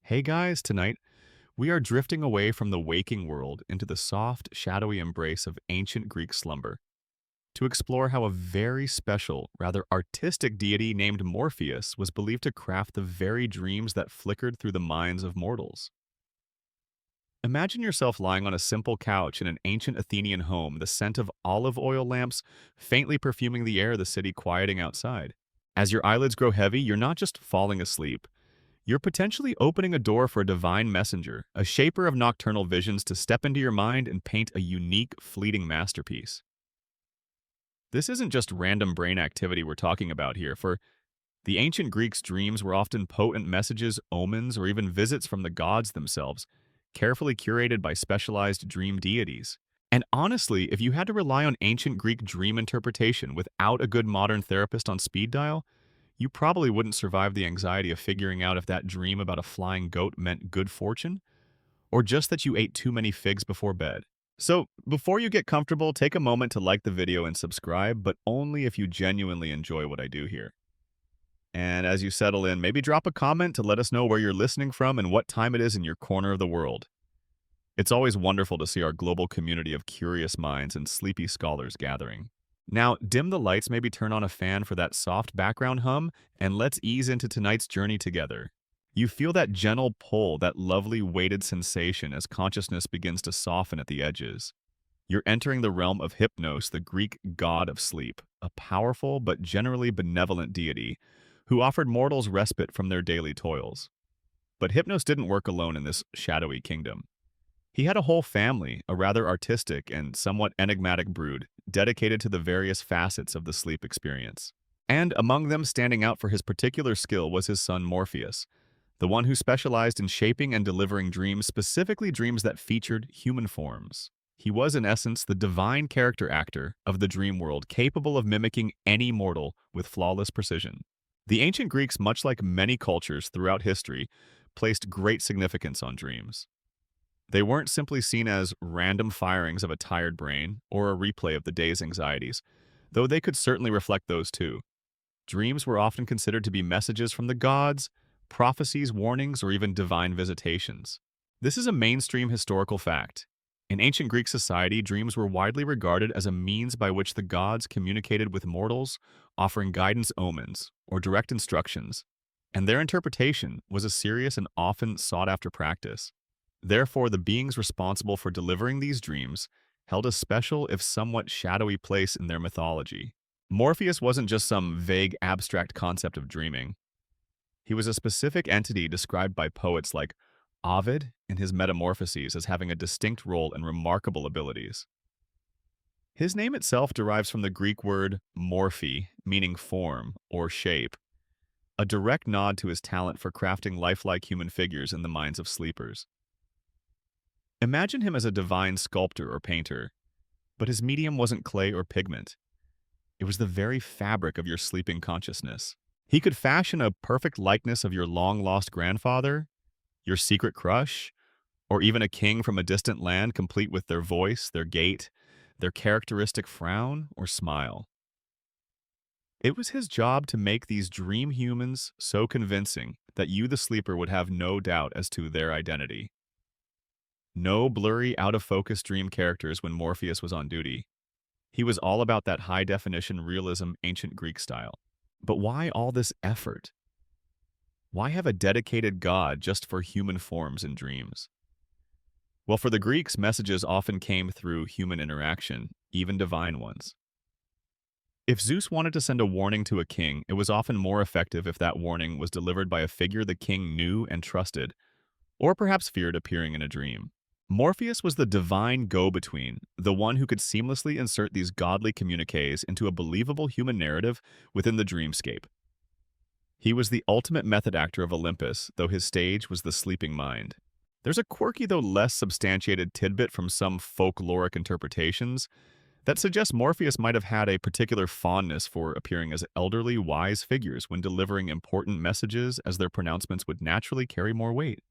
Hey guys, tonight we are drifting away from the waking world into the soft, shadowy embrace of ancient Greek slumber to explore how a very special, rather artistic deity named Morpheus was believed to craft the very dreams that flickered through the minds of mortals. Imagine yourself lying on a simple couch in an ancient Athenian home, the scent of olive oil lamps faintly perfuming the air, the city quieting outside. As your eyelids grow heavy, you're not just falling asleep. You're potentially opening a door for a divine messenger, a shaper of nocturnal visions to step into your mind and paint a unique, fleeting masterpiece. This isn't just random brain activity we're talking about here, for the ancient Greeks' dreams were often potent messages, omens, or even visits from the gods themselves, carefully curated by specialized dream deities. And honestly, if you had to rely on ancient Greek dream interpretation without a good modern therapist on speed dial, you probably wouldn't survive the anxiety of figuring out if that dream about a flying goat meant good fortune, or just that you ate too many figs before bed. So, before you get comfortable, take a moment to like the video and subscribe, but only if you genuinely enjoy what I do here. And as you settle in, maybe drop a comment to let us know where you're listening from and what time it is in your corner of the world. It's always wonderful to see our global community of curious minds and sleepy scholars gathering. Now, dim the lights, maybe turn on a fan for that soft background hum, and let's ease into tonight's journey together. You feel that gentle pull, that lovely weighted sensation as consciousness begins to soften at the edges. You're entering the realm of Hypnos, the Greek god of sleep, a powerful but generally benevolent deity who offered mortals respite from their daily toils. But Hypnos didn't work alone in this shadowy kingdom. He had a whole family, a rather artistic and somewhat enigmatic brood, dedicated to the various facets of the sleep experience. And among them, standing out for his particular skill, was his son Morpheus, the one who specialized in shaping and delivering dreams, specifically dreams that featured human forms. He was, in essence, the divine character actor of the dream world, capable of mimicking any mortal with flawless precision. The ancient Greeks, much like many cultures throughout history, placed great significance on dreams. They weren't simply seen as random firings of a tired brain or a replay of the day's anxieties, though they could certainly reflect those too. Dreams were often considered to be messages from the gods, prophecies, warnings, or even divine visitations. This is a mainstream historical fact. In ancient Greek society, dreams were widely regarded as a means by which the gods communicated with mortals, offering guidance, omens, or direct instructions, and their interpretation was a serious and often sought-after practice. Therefore, the beings responsible for delivering these dreams held a special, if somewhat shadowy, place in their mythology. Morpheus wasn't just some vague, abstract concept of dreaming. He was a specific entity described by poets like Ovid in his Metamorphoses as having a distinct role and remarkable abilities. His name itself derives from the Greek word morphe, meaning form or shape, a direct nod to his talent for crafting lifelike human figures in the minds of sleepers. Imagine him as a divine sculptor or painter, but his medium wasn't clay or pigment. It was the very fabric of your sleeping consciousness. He could fashion a perfect likeness of your long-lost grandfather, your secret crush, or even a king from a distant land, complete with their voice, their gait, their characteristic frown or smile. It was his job to make these dream humans so convincing that you, the sleeper, would have no doubt as to their identity. No blurry, out-of-focus dream characters when Morpheus was on duty. He was all about that high-definition realism, ancient Greek style. But why all this effort? Why have a dedicated god just for human forms and dreams? Well, for the Greeks, messages often came through human interaction, even divine ones. If Zeus wanted to send a warning to a king, it was often more effective if that warning was delivered by a figure the king knew and trusted, or perhaps feared appearing in a dream. Morpheus was the divine go-between, the one who could seamlessly insert these godly communiques into a believable human narrative within the dreamscape. He was the ultimate method actor of Olympus, though his stage was the sleeping mind. There's a quirky though less substantiated tidbit from some folkloric interpretations that suggests Morpheus might have had a particular fondness for appearing as elderly, wise figures when delivering important messages, as their pronouncements would naturally carry more weight.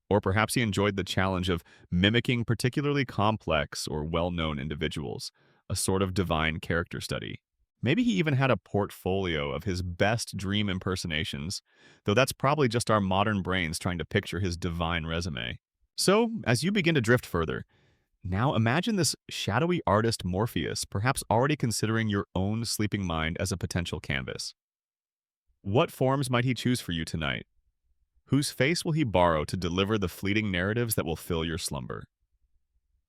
Or perhaps he enjoyed the challenge of mimicking particularly complex or well-known individuals, a sort of divine character study. Maybe he even had a portfolio of his best dream impersonations, though that's probably just our modern brains trying to picture his divine resume. So, as you begin to drift further, now imagine this shadowy artist Morpheus perhaps already considering your own sleeping mind as a potential canvas. What forms might he choose for you tonight? Whose face will he borrow to deliver the fleeting narratives that will fill your slumber?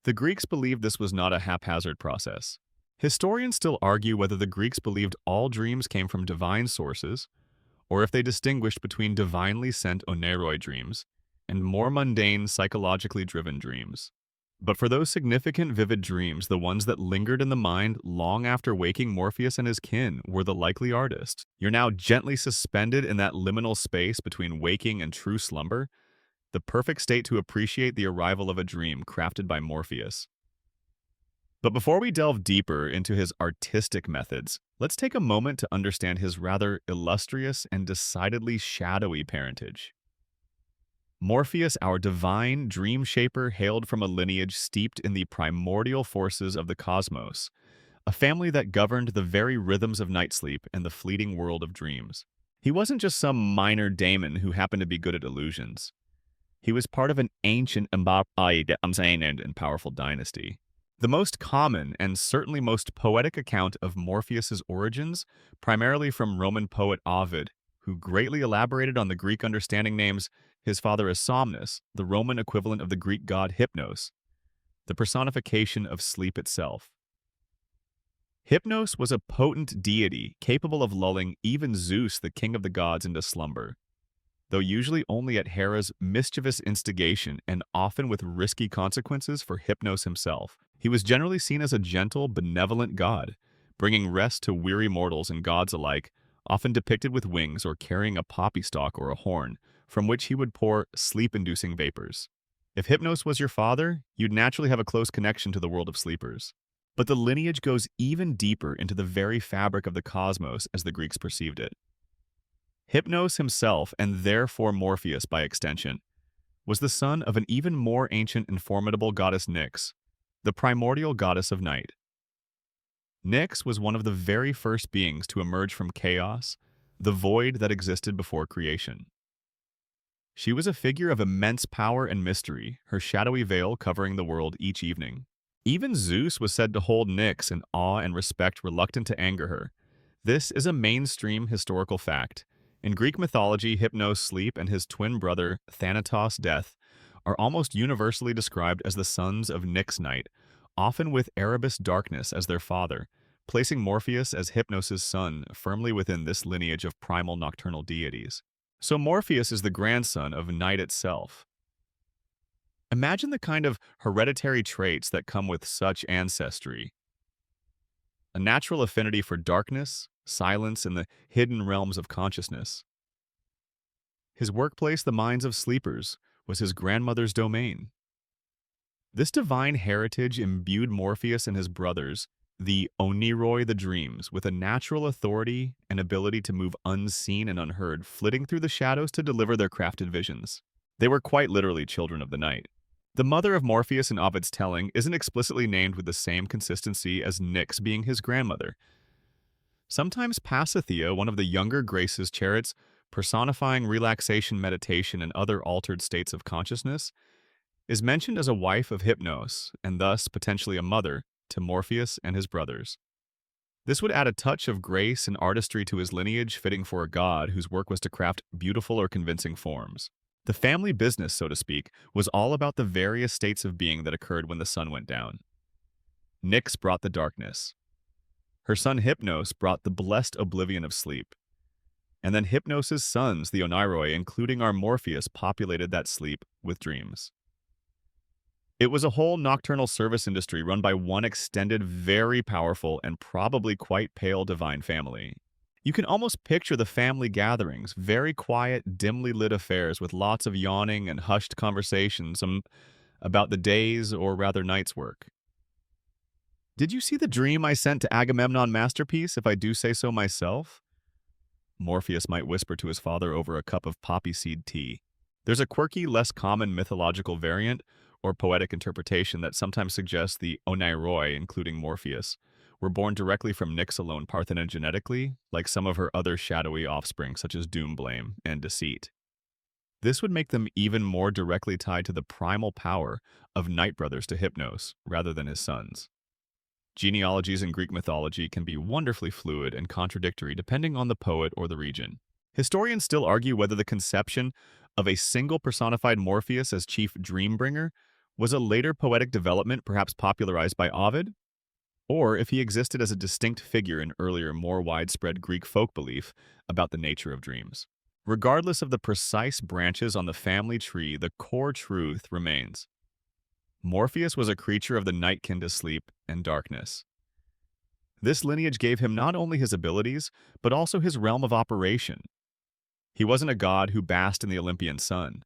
The Greeks believed this was not a haphazard process. Historians still argue whether the Greeks believed all dreams came from divine sources, or if they distinguished between divinely sent oneiroi dreams and more mundane, psychologically driven dreams. But for those significant, vivid dreams, the ones that lingered in the mind long after waking, Morpheus and his kin were the likely artist. You're now gently suspended in that liminal space between waking and true slumber, the perfect state to appreciate the arrival of a dream crafted by Morpheus. But before we delve deeper into his artistic methods, let's take a moment to understand his rather illustrious and decidedly shadowy parentage. Morpheus, our divine dream shaper, hailed from a lineage steeped in the primordial forces of the cosmos, a family that governed the very rhythms of night sleep and the fleeting world of dreams. He wasn't just some minor daemon who happened to be good at illusions. He was part of an ancient and powerful dynasty. The most common and certainly most poetic account of Morpheus's origins, primarily from Roman poet Ovid, who greatly elaborated on the Greek understanding names his father as Somnus, the Roman equivalent of the Greek god Hypnos, the personification of sleep itself. Hypnos was a potent deity capable of lulling even Zeus, the king of the gods, into slumber, though usually only at Hera's mischievous instigation and often with risky consequences for Hypnos himself. He was generally seen as a gentle, benevolent god, bringing rest to weary mortals and gods alike, often depicted with wings or carrying a poppy stalk or a horn, from which he would pour sleep-inducing vapors. If Hypnos was your father, you'd naturally have a close connection to the world of sleepers. But the lineage goes even deeper into the very fabric of the cosmos as the Greeks perceived it. Hypnos himself, and therefore Morpheus by extension, was the son of an even more ancient and formidable goddess Nyx, the primordial goddess of night. Nyx was one of the very first beings to emerge from chaos, the void that existed before creation. She was a figure of immense power and mystery, her shadowy veil covering the world each evening. Even Zeus was said to hold Nyx in awe and respect, reluctant to anger her. This is a mainstream historical fact. In Greek mythology, Hypnos' sleep and his twin brother, Thanatos' death, are almost universally described as the sons of Nyx night, often with Erebus darkness as their father, placing Morpheus as Hypnos' son firmly within this lineage of primal nocturnal deities. So Morpheus is the grandson of night itself. Imagine the kind of hereditary traits that come with such ancestry. A natural affinity for darkness, silence, and the hidden realms of consciousness. His workplace, the minds of sleepers, was his grandmother's domain. This divine heritage imbued Morpheus and his brothers, the oneiroi, the dreams, with a natural authority and ability to move unseen and unheard, flitting through the shadows to deliver their crafted visions. They were quite literally children of the night. The mother of Morpheus in Ovid's telling isn't explicitly named with the same consistency as Nyx being his grandmother. Sometimes Pasithea, one of the younger Graces' chariots, personifying relaxation, meditation, and other altered states of consciousness, is mentioned as a wife of Hypnos, and thus potentially a mother, to Morpheus and his brothers. This would add a touch of grace and artistry to his lineage, fitting for a god whose work was to craft beautiful or convincing forms. The family business, so to speak, was all about the various states of being that occurred when the sun went down. Nyx brought the darkness. Her son Hypnos brought the blessed oblivion of sleep. And then Hypnos' sons, the oneiroi, including our Morpheus, populated that sleep with dreams. It was a whole nocturnal service industry run by one extended, very powerful, and probably quite pale divine family. You can almost picture the family gatherings, very quiet, dimly lit affairs with lots of yawning and hushed conversations about the day's, or rather night's work. Did you see the dream I sent to Agamemnon Masterpiece, if I do say so myself? Morpheus might whisper to his father over a cup of poppy seed tea. There's a quirky, less common mythological variant, or poetic interpretation that sometimes suggests the oneiroi, including Morpheus, were born directly from Nyx alone parthenogenetically, like some of her other shadowy offspring such as Doomblame and Deceit. This would make them even more directly tied to the primal power of Night Brothers to Hypnos, rather than his sons. Genealogies in Greek mythology can be wonderfully fluid and contradictory depending on the poet or the region. Historians still argue whether the conception of a single personified Morpheus as chief dreambringer was a later poetic development perhaps popularized by Ovid, or if he existed as a distinct figure in earlier, more widespread Greek folk belief about the nature of dreams. Regardless of the precise branches on the family tree, the core truth remains. Morpheus was a creature of the nightkin to sleep and darkness. This lineage gave him not only his abilities, but also his realm of operation. He wasn't a god who basked in the Olympian sun.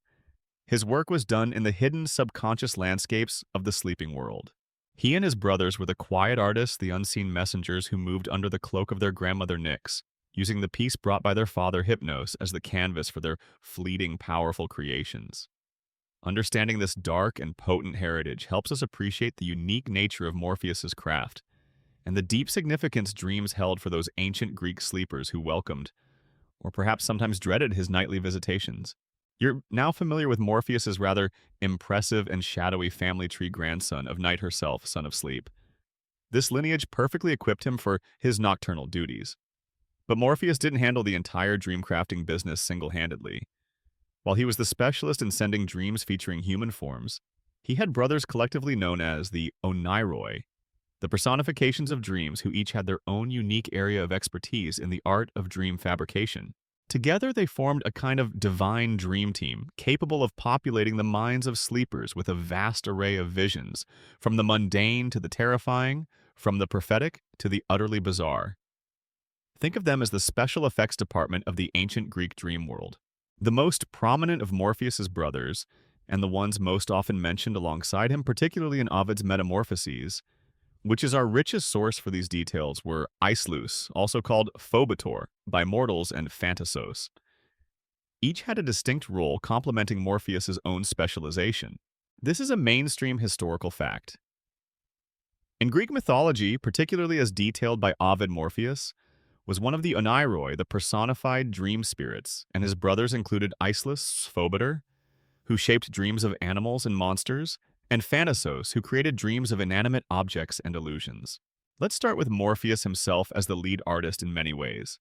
His work was done in the hidden subconscious landscapes of the sleeping world. He and his brothers were the quiet artists, the unseen messengers who moved under the cloak of their grandmother Nyx, using the peace brought by their father Hypnos as the canvas for their fleeting, powerful creations. Understanding this dark and potent heritage helps us appreciate the unique nature of Morpheus's craft and the deep significance dreams held for those ancient Greek sleepers who welcomed, or perhaps sometimes dreaded, his nightly visitations. You're now familiar with Morpheus's rather impressive and shadowy family tree grandson of Night herself, son of Sleep. This lineage perfectly equipped him for his nocturnal duties. But Morpheus didn't handle the entire dreamcrafting business single-handedly. While he was the specialist in sending dreams featuring human forms, he had brothers collectively known as the Oniroi, the personifications of dreams who each had their own unique area of expertise in the art of dream fabrication. Together, they formed a kind of divine dream team, capable of populating the minds of sleepers with a vast array of visions, from the mundane to the terrifying, from the prophetic to the utterly bizarre. Think of them as the special effects department of the ancient Greek dream world. The most prominent of Morpheus's brothers, and the ones most often mentioned alongside him, particularly in Ovid's Metamorphoses, which is our richest source for these details, were Aislus, also called Phobator by mortals, and Phantasos. Each had a distinct role complementing Morpheus's own specialization. This is a mainstream historical fact. In Greek mythology, particularly as detailed by Ovid, Morpheus was one of the Oniroi, the personified dream spirits, and his brothers included Aislus, Phobator, who shaped dreams of animals and monsters, and Phantasos, who created dreams of inanimate objects and illusions. Let's start with Morpheus himself as the lead artist in many ways.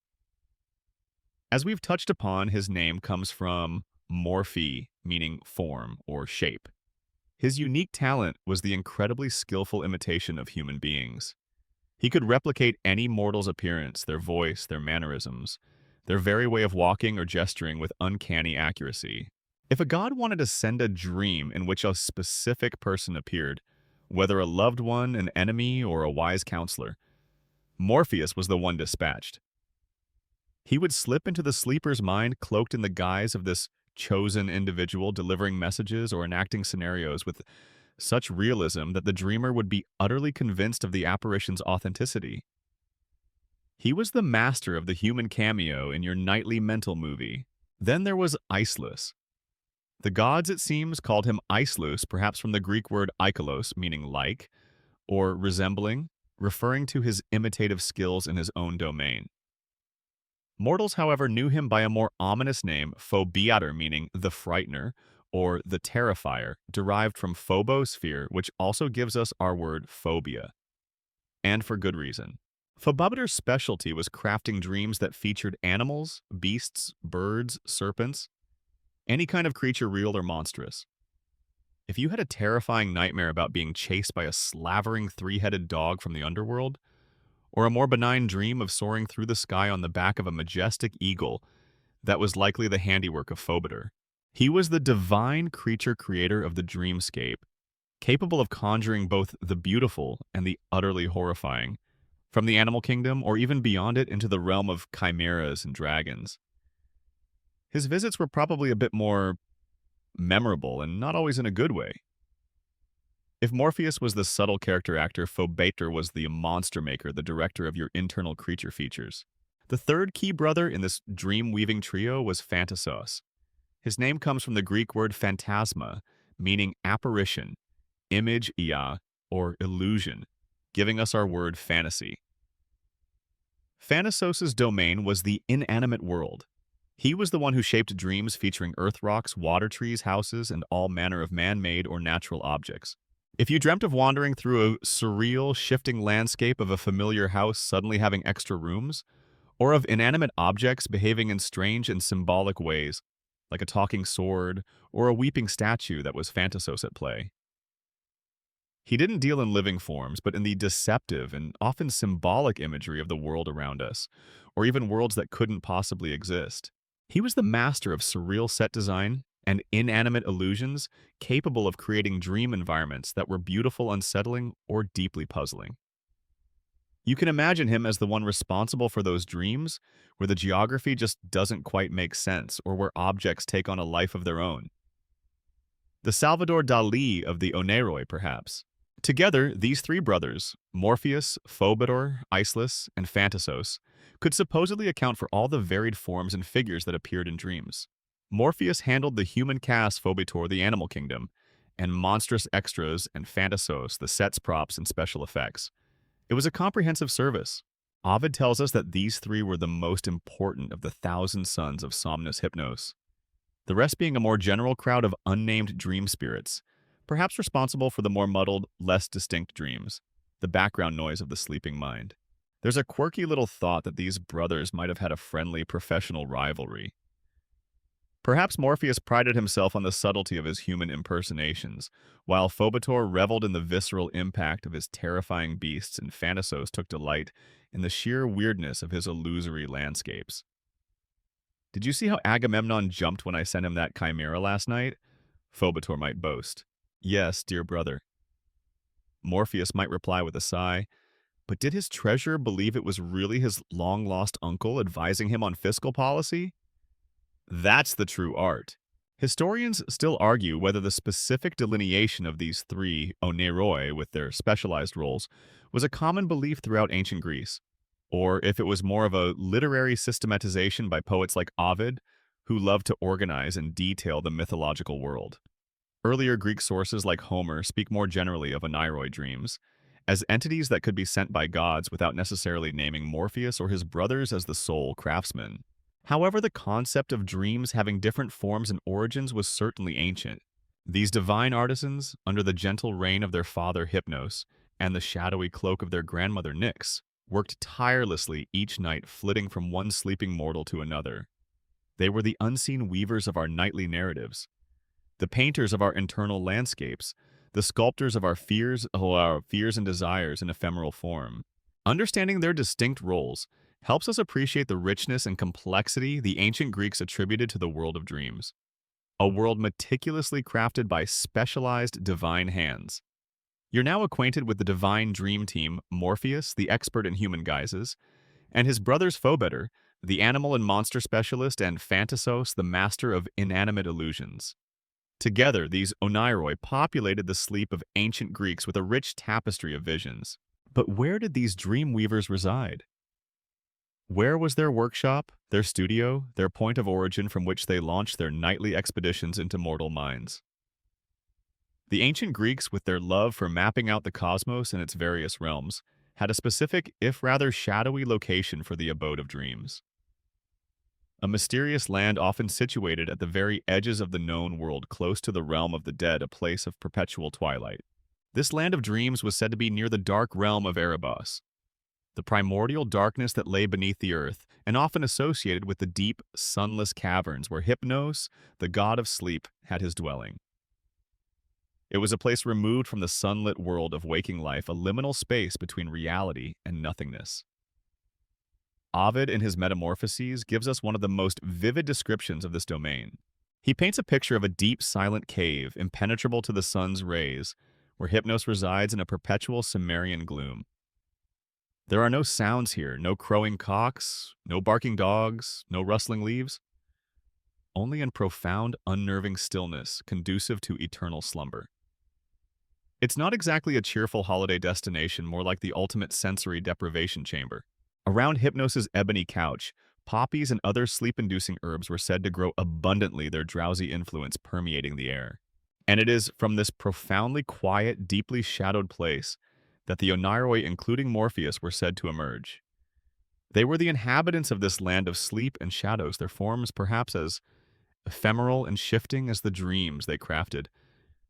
As we've touched upon, his name comes from morphe, meaning form or shape. His unique talent was the incredibly skillful imitation of human beings. He could replicate any mortal's appearance, their voice, their mannerisms, their very way of walking or gesturing with uncanny accuracy. If a god wanted to send a dream in which a specific person appeared, whether a loved one, an enemy, or a wise counselor, Morpheus was the one dispatched. He would slip into the sleeper's mind cloaked in the guise of this chosen individual, delivering messages or enacting scenarios with such realism that the dreamer would be utterly convinced of the apparition's authenticity. He was the master of the human cameo in your nightly mental movie. Then there was Aislus. The gods, it seems, called him Aislus, perhaps from the Greek word eikalos, meaning like, or resembling, referring to his imitative skills in his own domain. Mortals, however, knew him by a more ominous name, Phobiator, meaning the frightener, or the terrifier, derived from phobosphere, which also gives us our word phobia. And for good reason. Phobator's specialty was crafting dreams that featured animals, beasts, birds, serpents, any kind of creature real or monstrous. If you had a terrifying nightmare about being chased by a slavering three-headed dog from the underworld, or a more benign dream of soaring through the sky on the back of a majestic eagle, that was likely the handiwork of Phobator. He was the divine creature creator of the dreamscape, capable of conjuring both the beautiful and the utterly horrifying, from the animal kingdom or even beyond it into the realm of chimeras and dragons. His visits were probably a bit more memorable and not always in a good way. If Morpheus was the subtle character actor, Phobator was the monster maker, the director of your internal creature features. The third key brother in this dream-weaving trio was Phantasos. His name comes from the Greek word phantasma, meaning apparition, image, or illusion. giving us our word fantasy. Thanatos' domain was the inanimate world. He was the one who shaped dreams featuring earth rocks, water trees, houses, and all manner of man-made or natural objects. If you dreamt of wandering through a surreal, shifting landscape of a familiar house suddenly having extra rooms, or of inanimate objects behaving in strange and symbolic ways, like a talking sword or a weeping statue that was Thanatos at play. He didn't deal in living forms, but in the deceptive and often symbolic imagery of the world around us, or even worlds that couldn't possibly exist. He was the master of surreal set design and inanimate illusions, capable of creating dream environments that were beautiful, unsettling, or deeply puzzling. You can imagine him as the one responsible for those dreams, where the geography just doesn't quite make sense, or where objects take on a life of their own. The Salvador Dali of the Oneiroi, perhaps. Together, these three brothers, Morpheus, Phobetor, Iceless, and Thanatos, could supposedly account for all the varied forms and figures that appeared in dreams. Morpheus handled the human cast, Phobetor the animal kingdom, and monstrous extras and Thanatos the sets, props, and special effects. It was a comprehensive service. Ovid tells us that these three were the most important of the 1,000 sons of Somnus Hypnos, the rest being a more general crowd of unnamed dream spirits, perhaps responsible for the more muddled, less distinct dreams, the background noise of the sleeping mind. There's a quirky little thought that these brothers might have had a friendly, professional rivalry. Perhaps Morpheus prided himself on the subtlety of his human impersonations, while Phobetor reveled in the visceral impact of his terrifying beasts and Thanatos took delight in the sheer weirdness of his illusory landscapes. Did you see how Agamemnon jumped when I sent him that chimera last night? Phobetor might boast. Yes, dear brother. Morpheus might reply with a sigh, but did his treasurer believe it was really his long-lost uncle advising him on fiscal policy? That's the true art. Historians still argue whether the specific delineation of these three oneiroi with their specialized roles was a common belief throughout ancient Greece, or if it was more of a literary systematization by poets like Ovid, who loved to organize and detail the mythological world. Earlier Greek sources like Homer speak more generally of oneiroi dreams, as entities that could be sent by gods without necessarily naming Morpheus or his brothers as the sole craftsmen. However, the concept of dreams having different forms and origins was certainly ancient. These divine artisans, under the gentle reign of their father Hypnos and the shadowy cloak of their grandmother Nyx, worked tirelessly each night, flitting from one sleeping mortal to another. They were the unseen weavers of our nightly narratives, the painters of our internal landscapes, the sculptors of our fears and desires in ephemeral form. Understanding their distinct roles helps us appreciate the richness and complexity the ancient Greeks attributed to the world of dreams, a world meticulously crafted by specialized divine hands. You're now acquainted with the divine dream team, Morpheus, the expert in human guises, and his brothers Phobetor, the animal and monster specialist, and Thanatos, the master of inanimate illusions. Together, these oneiroi populated the sleep of ancient Greeks with a rich tapestry of visions. But where did these dream weavers reside? Where was their workshop, their studio, their point of origin from which they launched their nightly expeditions into mortal minds? The ancient Greeks, with their love for mapping out the cosmos and its various realms, had a specific, if rather shadowy, location for the abode of dreams. A mysterious land often situated at the very edges of the known world, close to the realm of the dead, a place of perpetual twilight. This land of dreams was said to be near the dark realm of Erebos, the primordial darkness that lay beneath the earth, and often associated with the deep, sunless caverns where Hypnos, the god of sleep, had his dwelling. It was a place removed from the sunlit world of waking life, a liminal space between reality and nothingness. Ovid, in his Metamorphoses, gives us one of the most vivid descriptions of this domain. He paints a picture of a deep, silent cave, impenetrable to the sun's rays, where Hypnos resides in a perpetual Cimmerian gloom. There are no sounds here, no crowing cocks, no barking dogs, no rustling leaves. Only in profound, unnerving stillness, conducive to eternal slumber. It's not exactly a cheerful holiday destination, more like the ultimate sensory deprivation chamber. Around Hypnos' ebony couch, poppies and other sleep-inducing herbs were said to grow abundantly, their drowsy influence permeating the air. And it is from this profoundly quiet, deeply shadowed place that the Oneiroi, including Morpheus, were said to emerge. They were the inhabitants of this land of sleep and shadows, their forms perhaps as ephemeral and shifting as the dreams they crafted,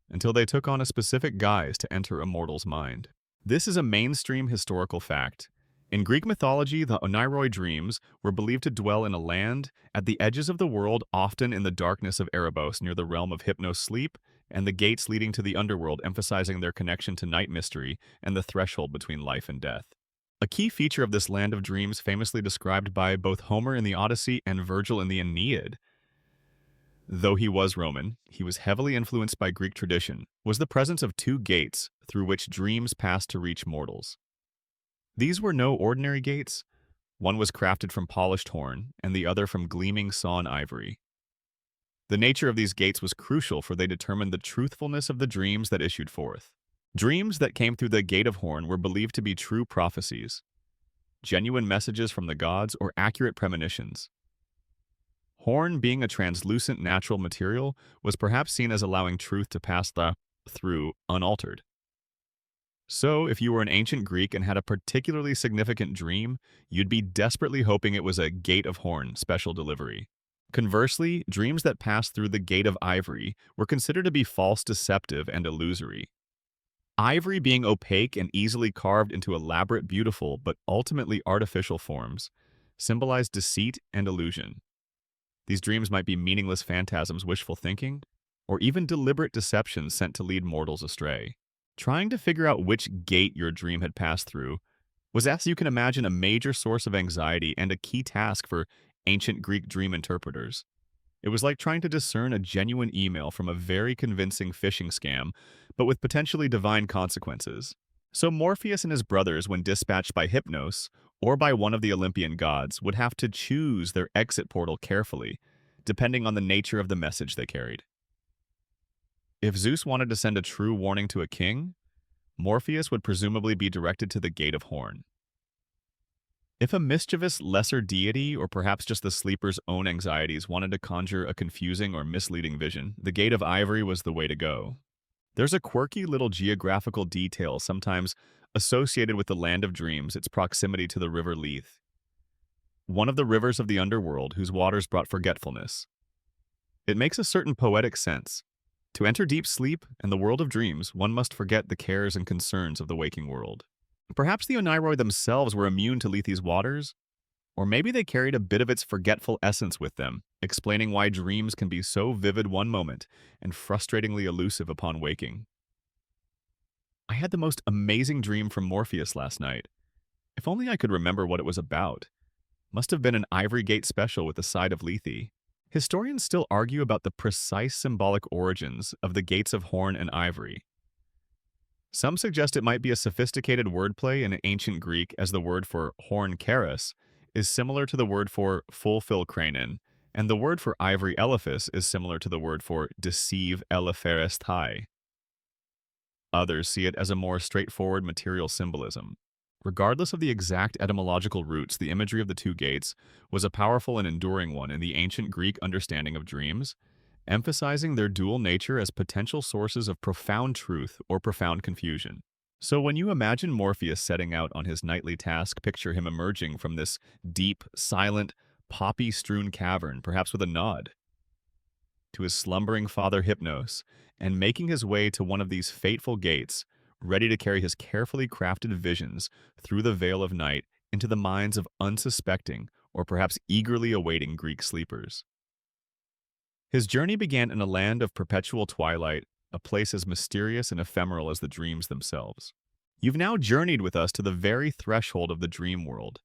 until they took on a specific guise to enter a mortal's mind. This is a mainstream historical fact. In Greek mythology, the Oneiroi dreams were believed to dwell in a land at the edges of the world, often in the darkness of Erebos, near the realm of hypnos sleep, and the gates leading to the underworld, emphasizing their connection to night mystery and the threshold between life and death. A key feature of this land of dreams, famously described by both Homer in the Odyssey and Virgil in the Aeneid, though he was Roman, he was heavily influenced by Greek tradition, was the presence of two gates through which dreams passed to reach mortals. These were no ordinary gates. One was crafted from polished horn, and the other from gleaming sawn ivory. The nature of these gates was crucial, for they determined the truthfulness of the dreams that issued forth. Dreams that came through the gate of horn were believed to be true prophecies, genuine messages from the gods, or accurate premonitions. Horn, being a translucent natural material, was perhaps seen as allowing truth to pass through unaltered. So, if you were an ancient Greek and had a particularly significant dream, you'd be desperately hoping it was a gate of horn special delivery. Conversely, dreams that passed through the gate of ivory were considered to be false, deceptive, and illusory. Ivory, being opaque and easily carved into elaborate, beautiful, but ultimately artificial forms, symbolized deceit and illusion. These dreams might be meaningless phantasms, wishful thinking, or even deliberate deceptions sent to lead mortals astray. Trying to figure out which gate your dream had passed through was, as you can imagine, a major source of anxiety and a key task for ancient Greek dream interpreters. It was like trying to discern a genuine email from a very convincing phishing scam, but with potentially divine consequences. So Morpheus and his brothers, when dispatched by Hypnos, or by one of the Olympian gods, would have to choose their exit portal carefully, depending on the nature of the message they carried. If Zeus wanted to send a true warning to a king, Morpheus would presumably be directed to the Gate of Horn. If a mischievous lesser deity, or perhaps just the sleeper's own anxieties, wanted to conjure a confusing or misleading vision, the Gate of Ivory was the way to go. There's a quirky little geographical detail sometimes associated with the Land of Dreams, its proximity to the River Lethe, one of the rivers of the underworld whose waters brought forgetfulness. It makes a certain poetic sense. To enter deep sleep and the world of dreams, one must forget the cares and concerns of the waking world. Perhaps the Oneiroi themselves were immune to Lethe's waters, or maybe they carried a bit of its forgetful essence with them, explaining why dreams can be so vivid one moment and frustratingly elusive upon waking. I had the most amazing dream from Morpheus last night. If only I could remember what it was about. Must have been an Ivory Gate special with a side of Lethe. Historians still argue about the precise symbolic origins of the gates of horn and ivory. Some suggest it might be a sophisticated wordplay in ancient Greek, as the word for horn keras is similar to the word for fulfill kranon, and the word for ivory elephas is similar to the word for deceive elepharestai. Others see it as a more straightforward material symbolism. Regardless of the exact etymological roots, the imagery of the two gates was a powerful and enduring one in the ancient Greek understanding of dreams, emphasizing their dual nature as potential sources of profound truth or profound confusion. So when you imagine Morpheus setting out on his nightly task, picture him emerging from this deep, silent, poppy-strewn cavern, perhaps with a nod to his slumbering father Hypnos, and making his way to one of these fateful gates, ready to carry his carefully crafted visions through the veil of night into the minds of unsuspecting or perhaps eagerly awaiting Greek sleepers. His journey began in a land of perpetual twilight, a place as mysterious and ephemeral as the dreams themselves. You've now journeyed with us to the very threshold of the dream world,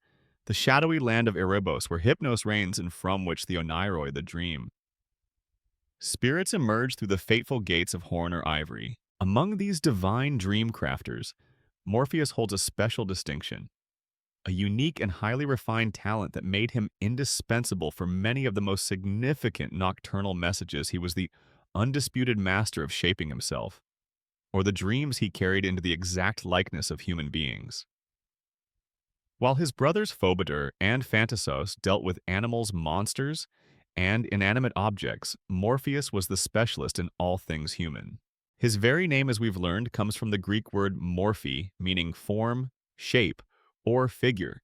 the shadowy land of Erebos, where Hypnos reigns and from which the Oneiroi, the dream. Spirits emerge through the fateful gates of horn or ivory. Among these divine dream crafters, Morpheus holds a special distinction, a unique and highly refined talent that made him indispensable for many of the most significant nocturnal messages. He was the undisputed master of shaping himself, or the dreams he carried into the exact likeness of human beings. While his brothers Phobetor and Phantasos dealt with animals, monsters, and inanimate objects, Morpheus was the specialist in all things human. His very name, as we've learned, comes from the Greek word morphe, meaning form, shape, or figure.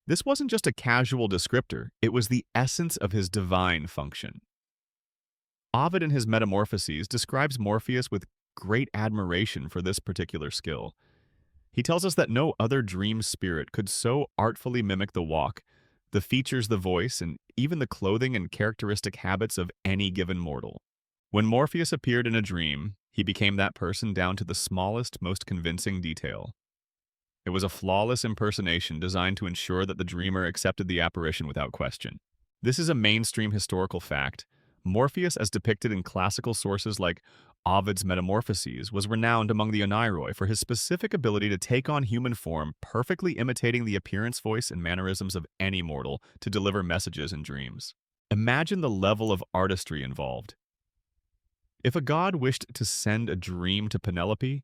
This wasn't just a casual descriptor, it was the essence of his divine function. Ovid in his Metamorphoses describes Morpheus with great admiration for this particular skill. He tells us that no other dream spirit could so artfully mimic the walk, the features, the voice, and even the clothing and characteristic habits of any given mortal. When Morpheus appeared in a dream, he became that person down to the smallest, most convincing detail. It was a flawless impersonation designed to ensure that the dreamer accepted the apparition without question. This is a mainstream historical fact. Morpheus, as depicted in classical sources like Ovid's Metamorphoses, was renowned among the Oneiroi for his specific ability to take on human form, perfectly imitating the appearance, voice, and mannerisms of any mortal to deliver messages in dreams. Imagine the level of artistry involved. If a god wished to send a dream to Penelope,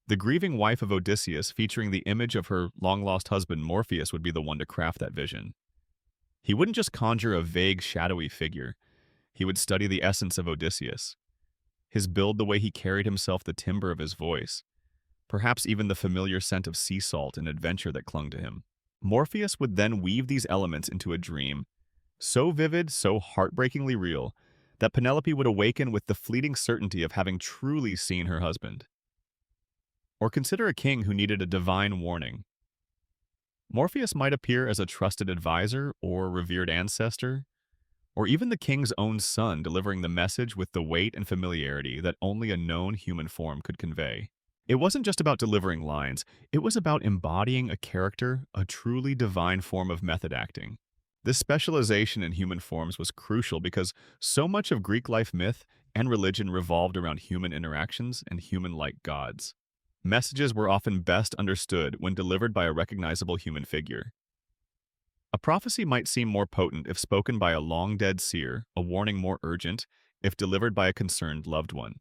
the grieving wife of Odysseus, featuring the image of her long-lost husband Morpheus, would be the one to craft that vision. He wouldn't just conjure a vague, shadowy figure. He would study the essence of Odysseus, his build, the way he carried himself, the timbre of his voice, perhaps even the familiar scent of sea salt and adventure that clung to him. Morpheus would then weave these elements into a dream, so vivid, so heartbreakingly real, that Penelope would awaken with the fleeting certainty of having truly seen her husband. Or consider a king who needed a divine warning. Morpheus might appear as a trusted advisor or revered ancestor, or even the king's own son, delivering the message with the weight and familiarity that only a known human form could convey. It wasn't just about delivering lines, it was about embodying a character, a truly divine form of method acting. This specialization in human forms was crucial because so much of Greek life myth and religion revolved around human interactions and human-like gods. Messages were often best understood when delivered by a recognizable human figure. A prophecy might seem more potent if spoken by a long-dead seer, a warning more urgent if delivered by a concerned loved one.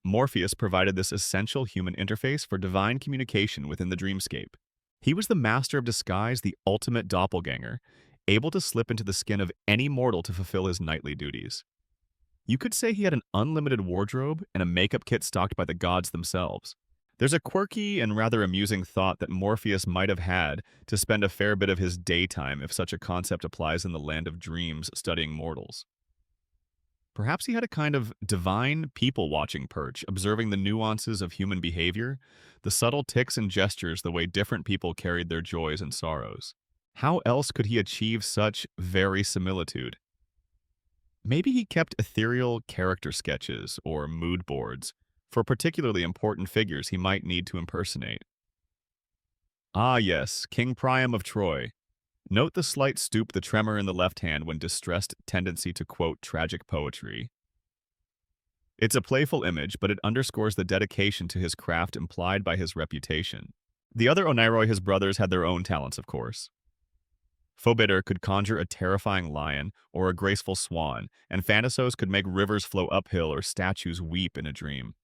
Morpheus provided this essential human interface for divine communication within the dreamscape. He was the master of disguise, the ultimate doppelganger, able to slip into the skin of any mortal to fulfill his nightly duties. You could say he had an unlimited wardrobe and a makeup kit stocked by the gods themselves. There's a quirky and rather amusing thought that Morpheus might have had to spend a fair bit of his daytime, if such a concept applies in the land of dreams, studying mortals. Perhaps he had a kind of divine people-watching perch, observing the nuances of human behavior, the subtle tics and gestures, the way different people carried their joys and sorrows. How else could he achieve such verisimilitude? Maybe he kept ethereal character sketches or mood boards for particularly important figures he might need to impersonate. Ah yes, King Priam of Troy. Note the slight stoop, the tremor in the left hand when distressed tendency to quote tragic poetry. It's a playful image, but it underscores the dedication to his craft implied by his reputation. The other Oneiroi, his brothers, had their own talents, of course. Phobetor could conjure a terrifying lion or a graceful swan, and Thanatos could make rivers flow uphill or statues weep in a dream.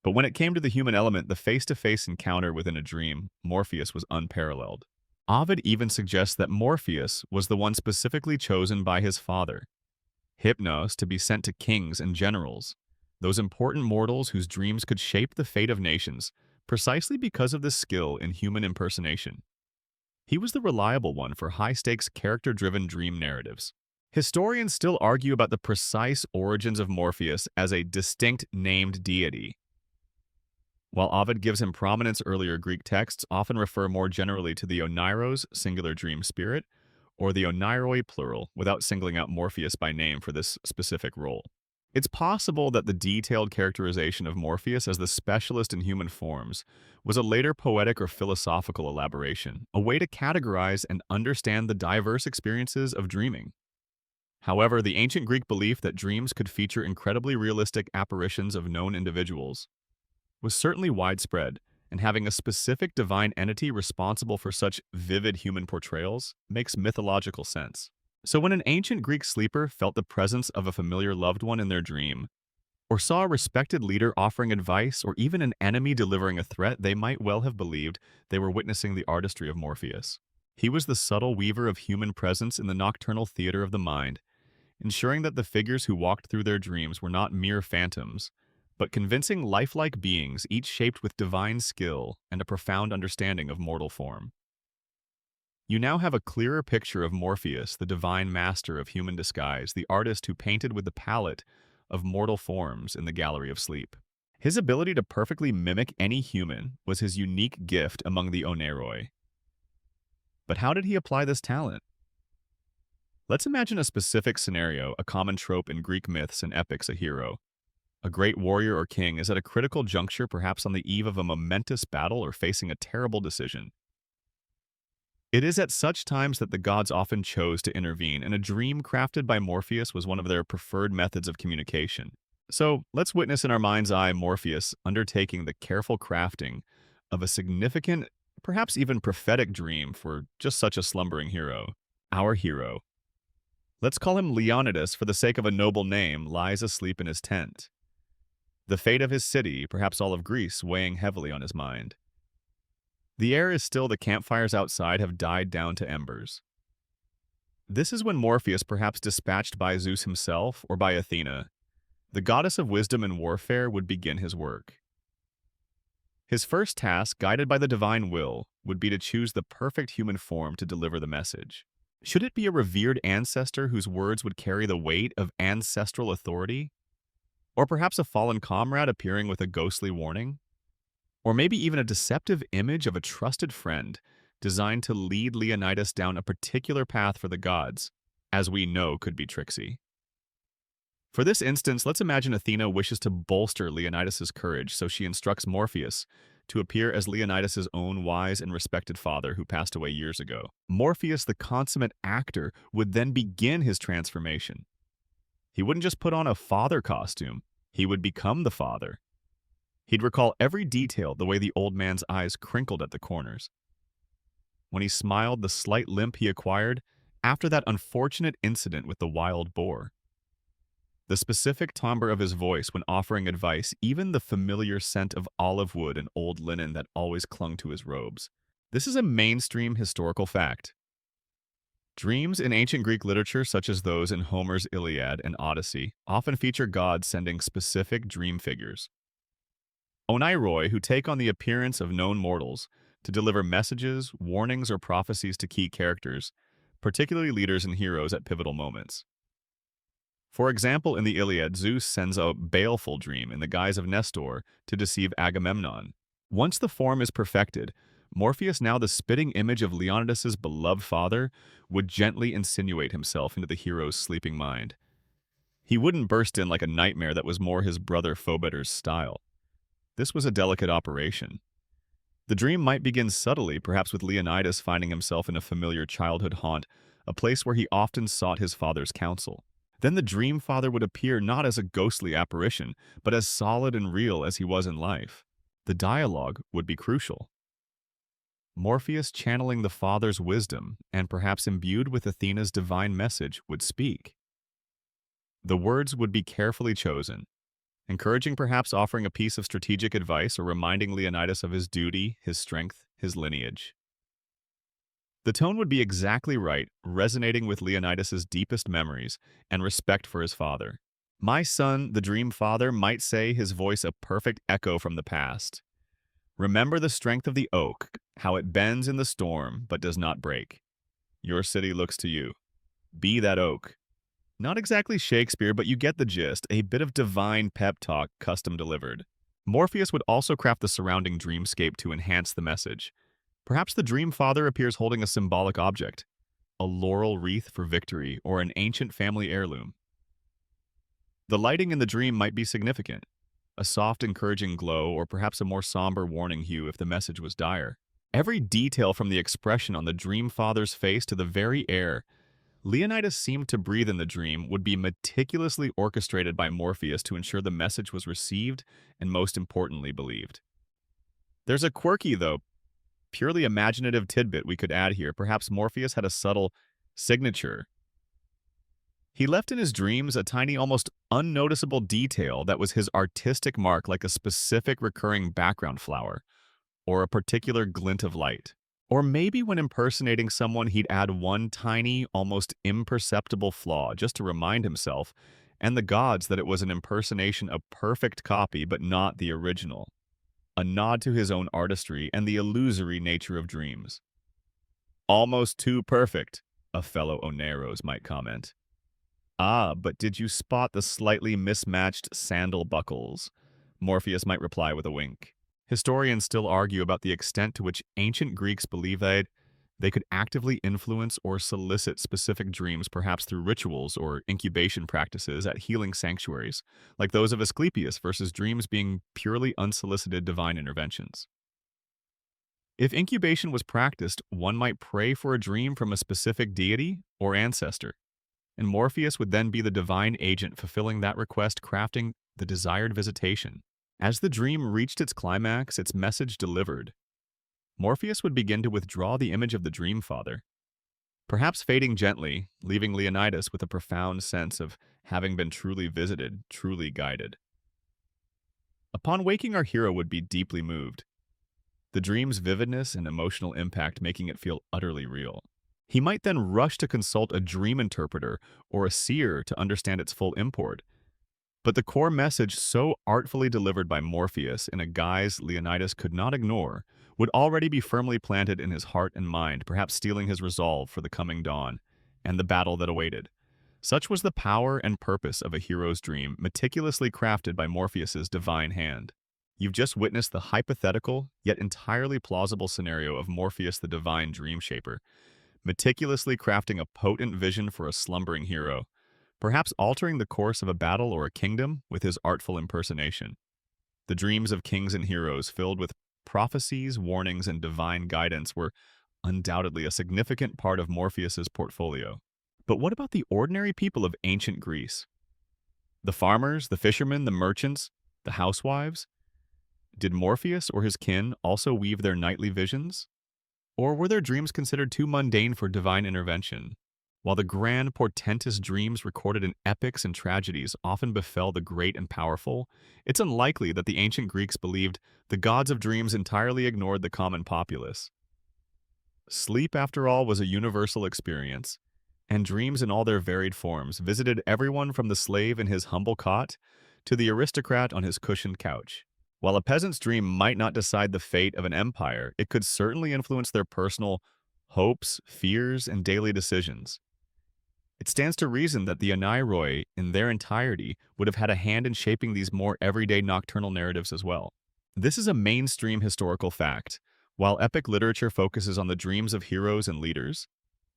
But when it came to the human element, the face-to-face encounter within a dream, Morpheus was unparalleled. Ovid even suggests that Morpheus was the one specifically chosen by his father, Hypnos, to be sent to kings and generals, those important mortals whose dreams could shape the fate of nations, precisely because of this skill in human impersonation. He was the reliable one for high-stakes, character-driven dream narratives. Historians still argue about the precise origins of Morpheus as a distinct named deity. While Ovid gives him prominence, earlier Greek texts often refer more generally to the Oneiros, singular dream spirit, or the Oneiroi, plural, without singling out Morpheus by name for this specific role. It's possible that the detailed characterization of Morpheus as the specialist in human forms was a later poetic or philosophical elaboration, a way to categorize and understand the diverse experiences of dreaming. However, the ancient Greek belief that dreams could feature incredibly realistic apparitions of known individuals was certainly widespread, and having a specific divine entity responsible for such vivid human portrayals makes mythological sense. So when an ancient Greek sleeper felt the presence of a familiar loved one in their dream, or saw a respected leader offering advice, or even an enemy delivering a threat, they might well have believed they were witnessing the artistry of Morpheus. He was the subtle weaver of human presence in the nocturnal theater of the mind, ensuring that the figures who walked through their dreams were not mere phantoms, but convincing lifelike beings, each shaped with divine skill and a profound understanding of mortal form. You now have a clearer picture of Morpheus, the divine master of human disguise, the artist who painted with the palette of mortal forms in the Gallery of Sleep. His ability to perfectly mimic any human was his unique gift among the Oneiroi. But how did he apply this talent? Let's imagine a specific scenario, a common trope in Greek myths and epics: a hero. A great warrior or king is at a critical juncture, perhaps on the eve of a momentous battle or facing a terrible decision. It is at such times that the gods often chose to intervene, and a dream crafted by Morpheus was one of their preferred methods of communication. So, let's witness in our mind's eye Morpheus undertaking the careful crafting of a significant, perhaps even prophetic dream for just such a slumbering hero. Our hero. Let's call him Leonidas for the sake of a noble name, lies asleep in his tent. The fate of his city, perhaps all of Greece, weighing heavily on his mind. The air is still, the campfires outside have died down to embers. This is when Morpheus, perhaps dispatched by Zeus himself or by Athena, the goddess of wisdom and warfare, would begin his work. His first task, guided by the divine will, would be to choose the perfect human form to deliver the message. Should it be a revered ancestor whose words would carry the weight of ancestral authority? Or perhaps a fallen comrade appearing with a ghostly warning? Or maybe even a deceptive image of a trusted friend designed to lead Leonidas down a particular path for the gods, as we know could be tricksy. For this instance, let's imagine Athena wishes to bolster Leonidas's courage, so she instructs Morpheus to appear as Leonidas's own wise and respected father who passed away years ago. Morpheus, the consummate actor, would then begin his transformation. He wouldn't just put on a father costume, he would become the father. He'd recall every detail, the way the old man's eyes crinkled at the corners. When he smiled, the slight limp he acquired after that unfortunate incident with the wild boar. The specific timbre of his voice when offering advice, even the familiar scent of olive wood and old linen that always clung to his robes. This is a mainstream historical fact. Dreams in ancient Greek literature, such as those in Homer's Iliad and Odyssey, often feature gods sending specific dream figures. Oneiroi, who take on the appearance of known mortals to deliver messages, warnings, or prophecies to key characters, particularly leaders and heroes at pivotal moments. For example, in the Iliad, Zeus sends a baleful dream in the guise of Nestor to deceive Agamemnon. Once the form is perfected, Morpheus, now the spitting image of Leonidas's beloved father, would gently insinuate himself into the hero's sleeping mind. He wouldn't burst in like a nightmare that was more his brother Phobetor's style. This was a delicate operation. The dream might begin subtly, perhaps with Leonidas finding himself in a familiar childhood haunt, a place where he often sought his father's counsel. Then the dream father would appear not as a ghostly apparition, but as solid and real as he was in life. The dialogue would be crucial. Morpheus, channeling the father's wisdom and perhaps imbued with Athena's divine message, would speak. The words would be carefully chosen, encouraging, perhaps offering a piece of strategic advice or reminding Leonidas of his duty, his strength, his lineage. The tone would be exactly right, resonating with Leonidas's deepest memories and respect for his father. My son, the dream father, might say, his voice a perfect echo from the past. Remember the strength of the oak, how it bends in the storm but does not break. Your city looks to you. Be that oak. Not exactly Shakespeare, but you get the gist, a bit of divine pep talk custom delivered. Morpheus would also craft the surrounding dreamscape to enhance the message. Perhaps the dream father appears holding a symbolic object, a laurel wreath for victory or an ancient family heirloom. The lighting in the dream might be significant, a soft encouraging glow or perhaps a more somber warning hue if the message was dire. Every detail from the expression on the dream father's face to the very air Leonidas seemed to breathe in the dream would be meticulously orchestrated by Morpheus to ensure the message was received and, most importantly, believed. There's a quirky, though purely imaginative tidbit we could add here. Perhaps Morpheus had a subtle signature. He left in his dreams a tiny, almost unnoticeable detail that was his artistic mark, like a specific recurring background flower or a particular glint of light. Or maybe when impersonating someone, he'd add one tiny, almost imperceptible flaw just to remind himself and the gods that it was an impersonation, a perfect copy but not the original, a nod to his own artistry and the illusory nature of dreams. Almost too perfect, a fellow Oneros might comment. Ah, but did you spot the slightly mismatched sandal buckles? Morpheus might reply with a wink. Historians still argue about the extent to which ancient Greeks believed that they could actively influence or solicit specific dreams, perhaps through rituals or incubation practices at healing sanctuaries, like those of Asclepius versus dreams being purely unsolicited divine interventions. If incubation was practiced, one might pray for a dream from a specific deity or ancestor, and Morpheus would then be the divine agent fulfilling that request, crafting the desired visitation. As the dream reached its climax, its message delivered, Morpheus would begin to withdraw the image of the dream father, perhaps fading gently, leaving Leonidas with a profound sense of having been truly visited, truly guided. Upon waking, our hero would be deeply moved, the dream's vividness and emotional impact making it feel utterly real. He might then rush to consult a dream interpreter or a seer to understand its full import, but the core message, so artfully delivered by Morpheus in a guise Leonidas could not ignore, would already be firmly planted in his heart and mind, perhaps steeling his resolve for the coming dawn and the battle that awaited. Such was the power and purpose of a hero's dream, meticulously crafted by Morpheus's divine hand. You've just witnessed the hypothetical, yet entirely plausible scenario of Morpheus the divine dream shaper, meticulously crafting a potent vision for a slumbering hero, perhaps altering the course of a battle or a kingdom with his artful impersonation. The dreams of kings and heroes, filled with prophecies, warnings, and divine guidance, were undoubtedly a significant part of Morpheus's portfolio. But what about the ordinary people of ancient Greece? The farmers, the fishermen, the merchants, the housewives? Did Morpheus or his kin also weave their nightly visions? Or were their dreams considered too mundane for divine intervention? While the grand, portentous dreams recorded in epics and tragedies often befell the great and powerful, it's unlikely that the ancient Greeks believed the gods of dreams entirely ignored the common populace. Sleep, after all, was a universal experience, and dreams in all their varied forms visited everyone from the slave in his humble cot to the aristocrat on his cushioned couch. While a peasant's dream might not decide the fate of an empire, it could certainly influence their personal hopes, fears, and daily decisions. It stands to reason that the Oneiroi, in their entirety, would have had a hand in shaping these more everyday nocturnal narratives as well. This is a mainstream historical fact. While epic literature focuses on the dreams of heroes and leaders,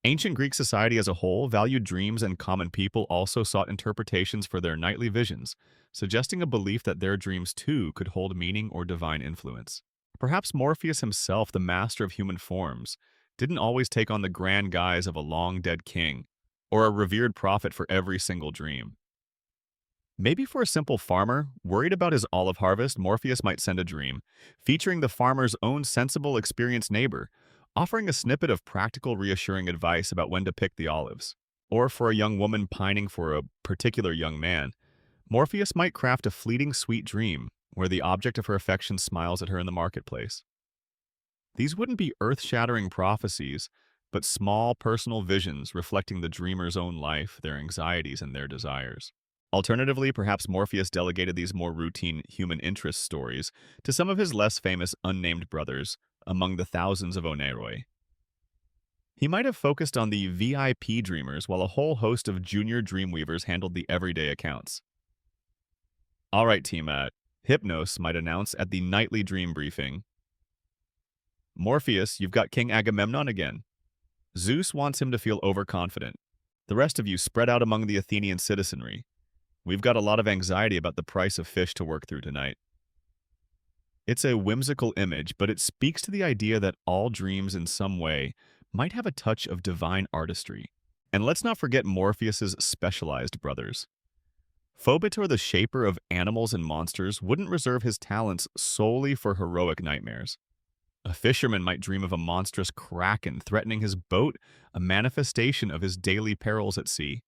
ancient Greek society as a whole valued dreams, and common people also sought interpretations for their nightly visions, suggesting a belief that their dreams too could hold meaning or divine influence. Perhaps Morpheus himself, the master of human forms, didn't always take on the grand guise of a long-dead king or a revered prophet for every single dream. Maybe for a simple farmer, worried about his olive harvest, Morpheus might send a dream, featuring the farmer's own sensible, experienced neighbor, offering a snippet of practical, reassuring advice about when to pick the olives. Or for a young woman pining for a particular young man, Morpheus might craft a fleeting, sweet dream where the object of her affection smiles at her in the marketplace. These wouldn't be earth-shattering prophecies, but small, personal visions reflecting the dreamer's own life, their anxieties, and their desires. Alternatively, perhaps Morpheus delegated these more routine human interest stories to some of his less famous unnamed brothers among the thousands of Oneiroi. He might have focused on the VIP dreamers while a whole host of junior dreamweavers handled the everyday accounts. All right, team, Hypnos might announce at the nightly dream briefing. Morpheus, you've got King Agamemnon again. Zeus wants him to feel overconfident. The rest of you spread out among the Athenian citizenry. We've got a lot of anxiety about the price of fish to work through tonight. It's a whimsical image, but it speaks to the idea that all dreams in some way might have a touch of divine artistry. And let's not forget Morpheus's specialized brothers. Phobetor, the shaper of animals and monsters, wouldn't reserve his talents solely for heroic nightmares. A fisherman might dream of a monstrous kraken threatening his boat, a manifestation of his daily perils at sea.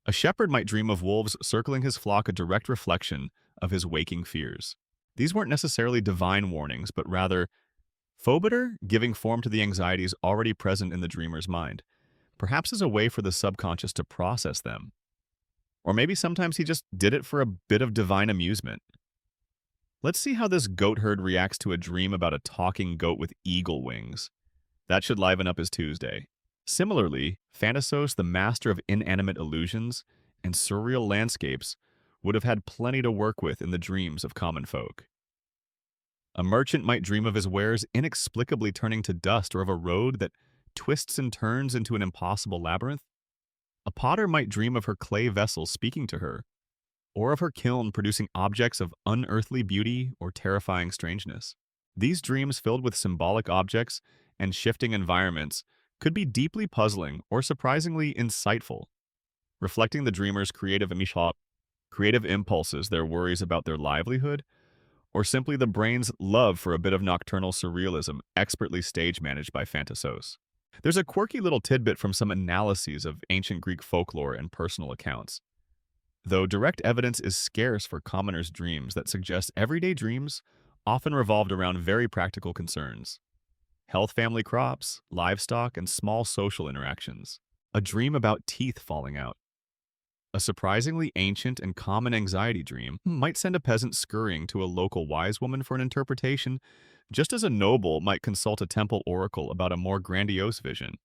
A shepherd might dream of wolves circling his flock, a direct reflection of his waking fears. These weren't necessarily divine warnings, but rather Phobetor giving form to the anxieties already present in the dreamer's mind, perhaps as a way for the subconscious to process them. Or maybe sometimes he just did it for a bit of divine amusement. Let's see how this goat herd reacts to a dream about a talking goat with eagle wings. That should liven up his Tuesday. Similarly, Thanatos, the master of inanimate illusions and surreal landscapes, would have had plenty to work with in the dreams of common folk. A merchant might dream of his wares inexplicably turning to dust or of a road that twists and turns into an impossible labyrinth. A potter might dream of her clay vessel speaking to her, or of her kiln producing objects of unearthly beauty or terrifying strangeness. These dreams, filled with symbolic objects and shifting environments, could be deeply puzzling or surprisingly insightful, reflecting the dreamer's creative impulses, their worries about their livelihood, or simply the brain's love for a bit of nocturnal surrealism expertly stage managed by Fantasos. There's a quirky little tidbit from some analyses of ancient Greek folklore and personal accounts. Though direct evidence is scarce for commoners' dreams that suggests everyday dreams often revolved around very practical concerns: health, family, crops, livestock, and small social interactions. A dream about teeth falling out. A surprisingly ancient and common anxiety dream might send a peasant scurrying to a local wise woman for an interpretation, just as a noble might consult a temple oracle about a more grandiose vision.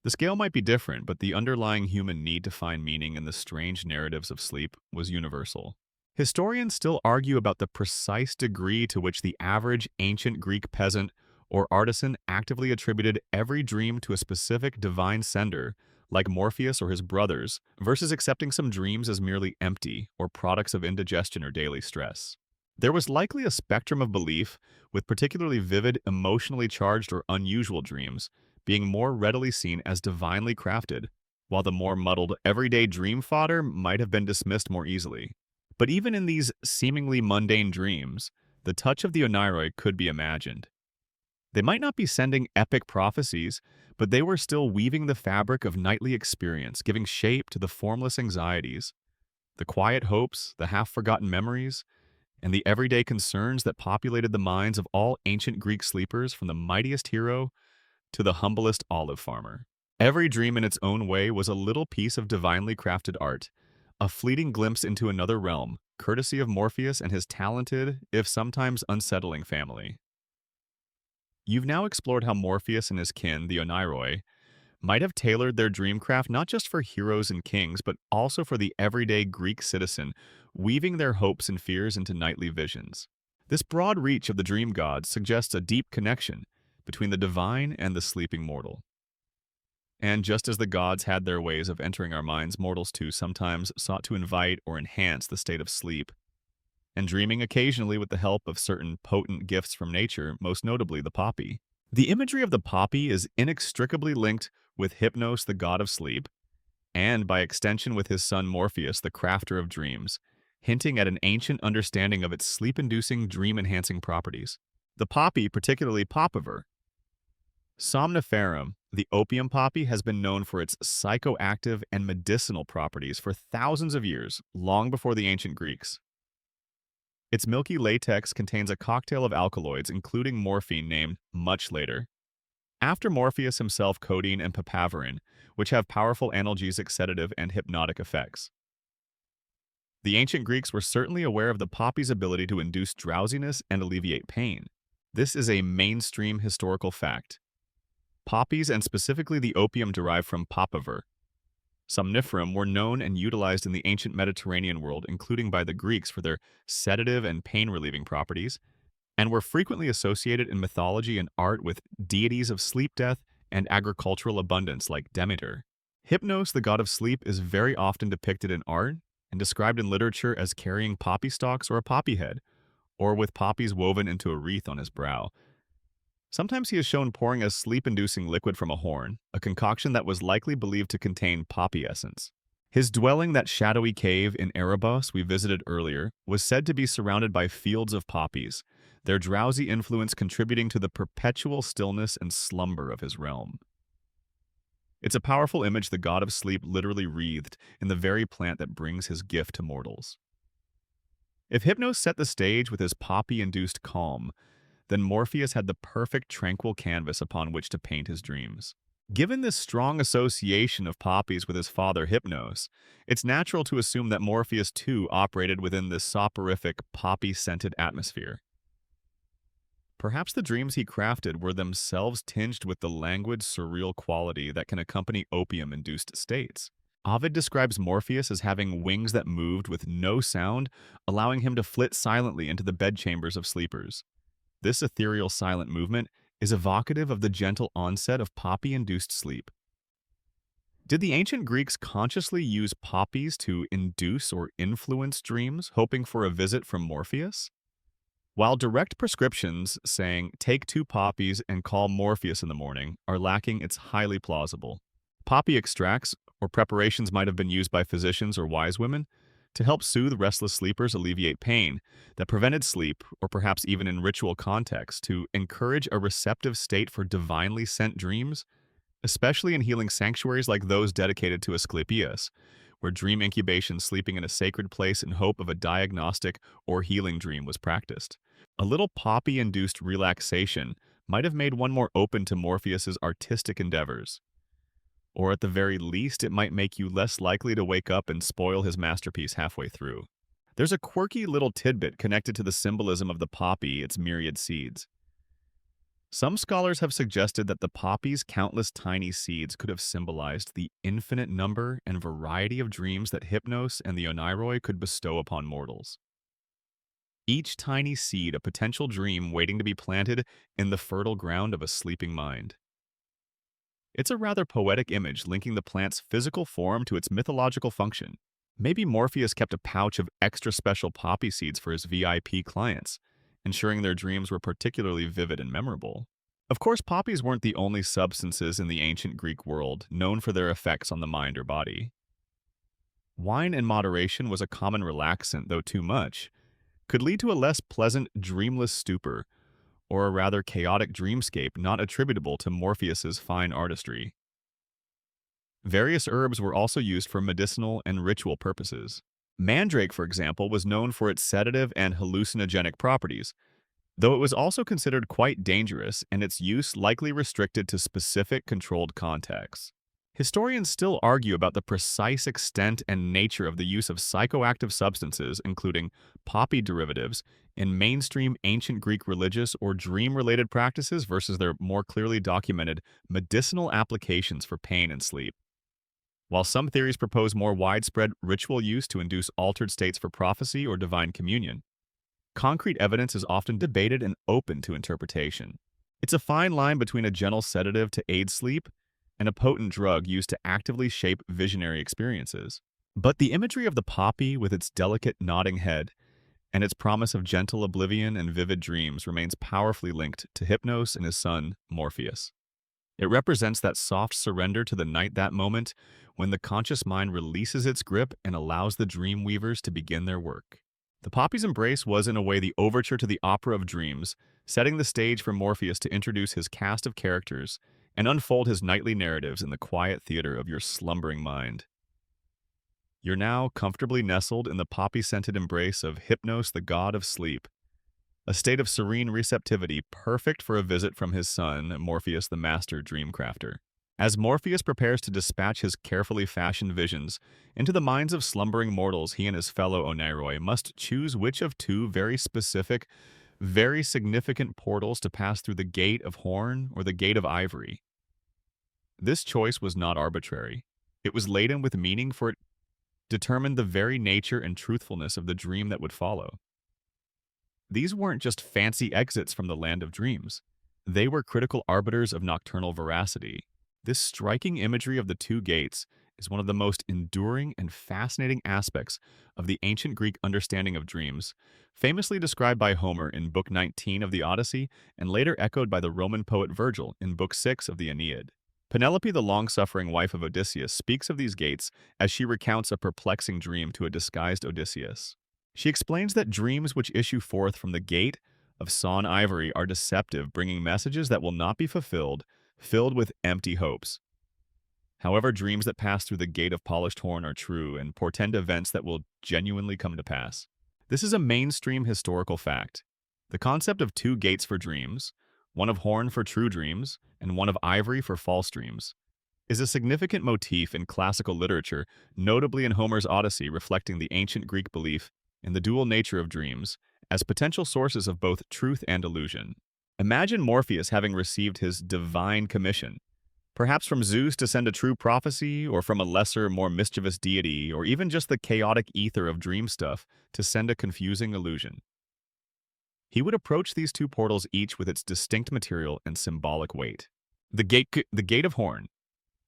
The scale might be different, but the underlying human need to find meaning in the strange narratives of sleep was universal. Historians still argue about the precise degree to which the average ancient Greek peasant or artisan actively attributed every dream to a specific divine sender, like Morpheus or his brothers, versus accepting some dreams as merely empty or products of indigestion or daily stress. There was likely a spectrum of belief, with particularly vivid, emotionally charged or unusual dreams being more readily seen as divinely crafted, while the more muddled, everyday dream fodder might have been dismissed more easily. But even in these seemingly mundane dreams, the touch of the Oneiroi could be imagined. They might not be sending epic prophecies, but they were still weaving the fabric of nightly experience, giving shape to the formless anxieties, the quiet hopes, the half-forgotten memories, and the everyday concerns that populated the minds of all ancient Greek sleepers, from the mightiest hero to the humblest olive farmer. Every dream in its own way was a little piece of divinely crafted art, a fleeting glimpse into another realm, courtesy of Morpheus and his talented, if sometimes unsettling, family. You've now explored how Morpheus and his kin, the Oneiroi, might have tailored their dreamcraft not just for heroes and kings, but also for the everyday Greek citizen, weaving their hopes and fears into nightly visions. This broad reach of the dream gods suggests a deep connection between the divine and the sleeping mortal. And just as the gods had their ways of entering our minds, mortals too sometimes sought to invite or enhance the state of sleep, and dreaming occasionally with the help of certain potent gifts from nature, most notably the poppy. The imagery of the poppy is inextricably linked with Hypnos, the god of sleep, and by extension with his son Morpheus, the crafter of dreams, hinting at an ancient understanding of its sleep-inducing, dream-enhancing properties. The poppy, particularly Papaver, Somniferum, the opium poppy, has been known for its psychoactive and medicinal properties for thousands of years, long before the ancient Greeks. Its milky latex contains a cocktail of alkaloids, including morphine, named much later after Morpheus himself, codeine and papaverin, which have powerful analgesic, sedative, and hypnotic effects. The ancient Greeks were certainly aware of the poppy's ability to induce drowsiness and alleviate pain. This is a mainstream historical fact. Poppies, and specifically the opium derived from papaver, somniferum, were known and utilized in the ancient Mediterranean world, including by the Greeks, for their sedative and pain-relieving properties, and were frequently associated in mythology and art with deities of sleep, death, and agricultural abundance like Demeter. Hypnos, the god of sleep, is very often depicted in art and described in literature as carrying poppy stalks or a poppy head, or with poppies woven into a wreath on his brow. Sometimes he is shown pouring a sleep-inducing liquid from a horn, a concoction that was likely believed to contain poppy essence. His dwelling, that shadowy cave in Erebos we visited earlier, was said to be surrounded by fields of poppies, their drowsy influence contributing to the perpetual stillness and slumber of his realm. It's a powerful image, the god of sleep literally wreathed in the very plant that brings his gift to mortals. If Hypnos set the stage with his poppy-induced calm, then Morpheus had the perfect tranquil canvas upon which to paint his dreams. Given this strong association of poppies with his father Hypnos, it's natural to assume that Morpheus too operated within this soporific, poppy-scented atmosphere. Perhaps the dreams he crafted were themselves tinged with the languid, surreal quality that can accompany opium-induced states. Ovid describes Morpheus as having wings that moved with no sound, allowing him to flit silently into the bedchambers of sleepers. This ethereal silent movement is evocative of the gentle onset of poppy-induced sleep. Did the ancient Greeks consciously use poppies to induce or influence dreams, hoping for a visit from Morpheus? While direct prescriptions saying, take 2 poppies and call Morpheus in the morning, are lacking, it's highly plausible. Poppy extracts or preparations might have been used by physicians or wise women to help soothe restless sleepers, alleviate pain that prevented sleep, or perhaps even in ritual context, to encourage a receptive state for divinely sent dreams, especially in healing sanctuaries like those dedicated to Asclepius, where dream incubation, sleeping in a sacred place in hope of a diagnostic or healing dream, was practiced. A little poppy-induced relaxation might have made one more open to Morpheus's artistic endeavors. Or at the very least, it might make you less likely to wake up and spoil his masterpiece halfway through. There's a quirky little tidbit connected to the symbolism of the poppy, its myriad seeds. Some scholars have suggested that the poppy's countless tiny seeds could have symbolized the infinite number and variety of dreams that Hypnos and the Oneiroi could bestow upon mortals. Each tiny seed a potential dream waiting to be planted in the fertile ground of a sleeping mind. It's a rather poetic image linking the plant's physical form to its mythological function. Maybe Morpheus kept a pouch of extra special poppy seeds for his VIP clients, ensuring their dreams were particularly vivid and memorable. Of course, poppies weren't the only substances in the ancient Greek world known for their effects on the mind or body. Wine in moderation was a common relaxant, though too much could lead to a less pleasant, dreamless stupor, or a rather chaotic dreamscape not attributable to Morpheus's fine artistry. Various herbs were also used for medicinal and ritual purposes. Mandrake, for example, was known for its sedative and hallucinogenic properties, though it was also considered quite dangerous and its use likely restricted to specific controlled contexts. Historians still argue about the precise extent and nature of the use of psychoactive substances, including poppy derivatives, in mainstream ancient Greek religious or dream-related practices versus their more clearly documented medicinal applications for pain and sleep. While some theories propose more widespread ritual use to induce altered states for prophecy or divine communion, concrete evidence is often debated and open to interpretation. It's a fine line between a gentle sedative to aid sleep and a potent drug used to actively shape visionary experiences. But the imagery of the poppy, with its delicate nodding head and its promise of gentle oblivion and vivid dreams, remains powerfully linked to Hypnos and his son, Morpheus. It represents that soft surrender to the night, that moment when the conscious mind releases its grip and allows the dream weavers to begin their work. The poppy's embrace was, in a way, the overture to the opera of dreams, setting the stage for Morpheus to introduce his cast of characters and unfold his nightly narratives in the quiet theater of your slumbering mind. You're now comfortably nestled in the poppy-scented embrace of Hypnos, the god of sleep, a state of serene receptivity perfect for a visit from his son, Morpheus, the master dreamcrafter. As Morpheus prepares to dispatch his carefully fashioned visions into the minds of slumbering mortals, he and his fellow Oneiroi must choose which of 2 very specific, very significant portals to pass through the Gate of Horn or the Gate of Ivory. This choice was not arbitrary. It was laden with meaning, for it determined the very nature and truthfulness of the dream that would follow. These weren't just fancy exits from the land of dreams. They were critical arbiters of nocturnal veracity. This striking imagery of the 2 gates is one of the most enduring and fascinating aspects of the ancient Greek understanding of dreams, famously described by Homer in Book 19 of the Odyssey and later echoed by the Roman poet Virgil in Book 6 of the Aeneid. Penelope, the long-suffering wife of Odysseus, speaks of these gates as she recounts a perplexing dream to a disguised Odysseus. She explains that dreams which issue forth from the gate of sawn ivory are deceptive, bringing messages that will not be fulfilled, filled with empty hopes. However, dreams that pass through the gate of polished horn are true and portend events that will genuinely come to pass. This is a mainstream historical fact. The concept of 2 gates for dreams, one of horn for true dreams and one of ivory for false dreams, is a significant motif in classical literature, notably in Homer's Odyssey, reflecting the ancient Greek belief in the dual nature of dreams as potential sources of both truth and illusion. Imagine Morpheus having received his divine commission, perhaps from Zeus to send a true prophecy, or from a lesser, more mischievous deity, or even just the chaotic ether of dream stuff to send a confusing illusion. He would approach these two portals each with its distinct material and symbolic weight. The gate of horn,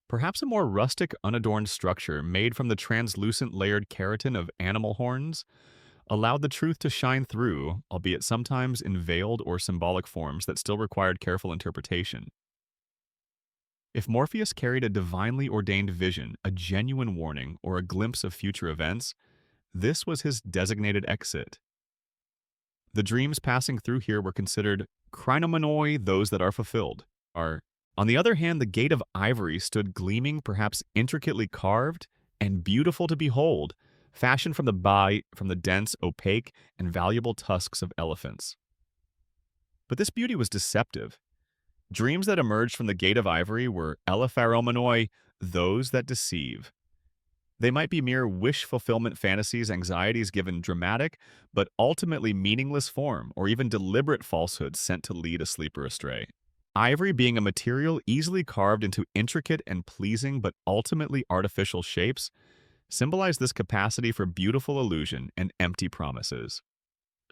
perhaps a more rustic, unadorned structure made from the translucent layered keratin of animal horns, allowed the truth to shine through, albeit sometimes in veiled or symbolic forms that still required careful interpretation. If Morpheus carried a divinely ordained vision, a genuine warning, or a glimpse of future events, this was his designated exit. The dreams passing through here were considered krinomenoi, those that are fulfilled. On the other hand, the gate of ivory stood gleaming, perhaps intricately carved, and beautiful to behold, fashioned from the dense, opaque, and valuable tusks of elephants. But this beauty was deceptive. Dreams that emerged from the gate of ivory were elepharomenoi, those that deceive. They might be mere wish fulfillment fantasies, anxieties given dramatic, but ultimately meaningless form, or even deliberate falsehoods sent to lead a sleeper astray. Ivory, being a material easily carved into intricate and pleasing but ultimately artificial shapes, symbolized this capacity for beautiful illusion and empty promises.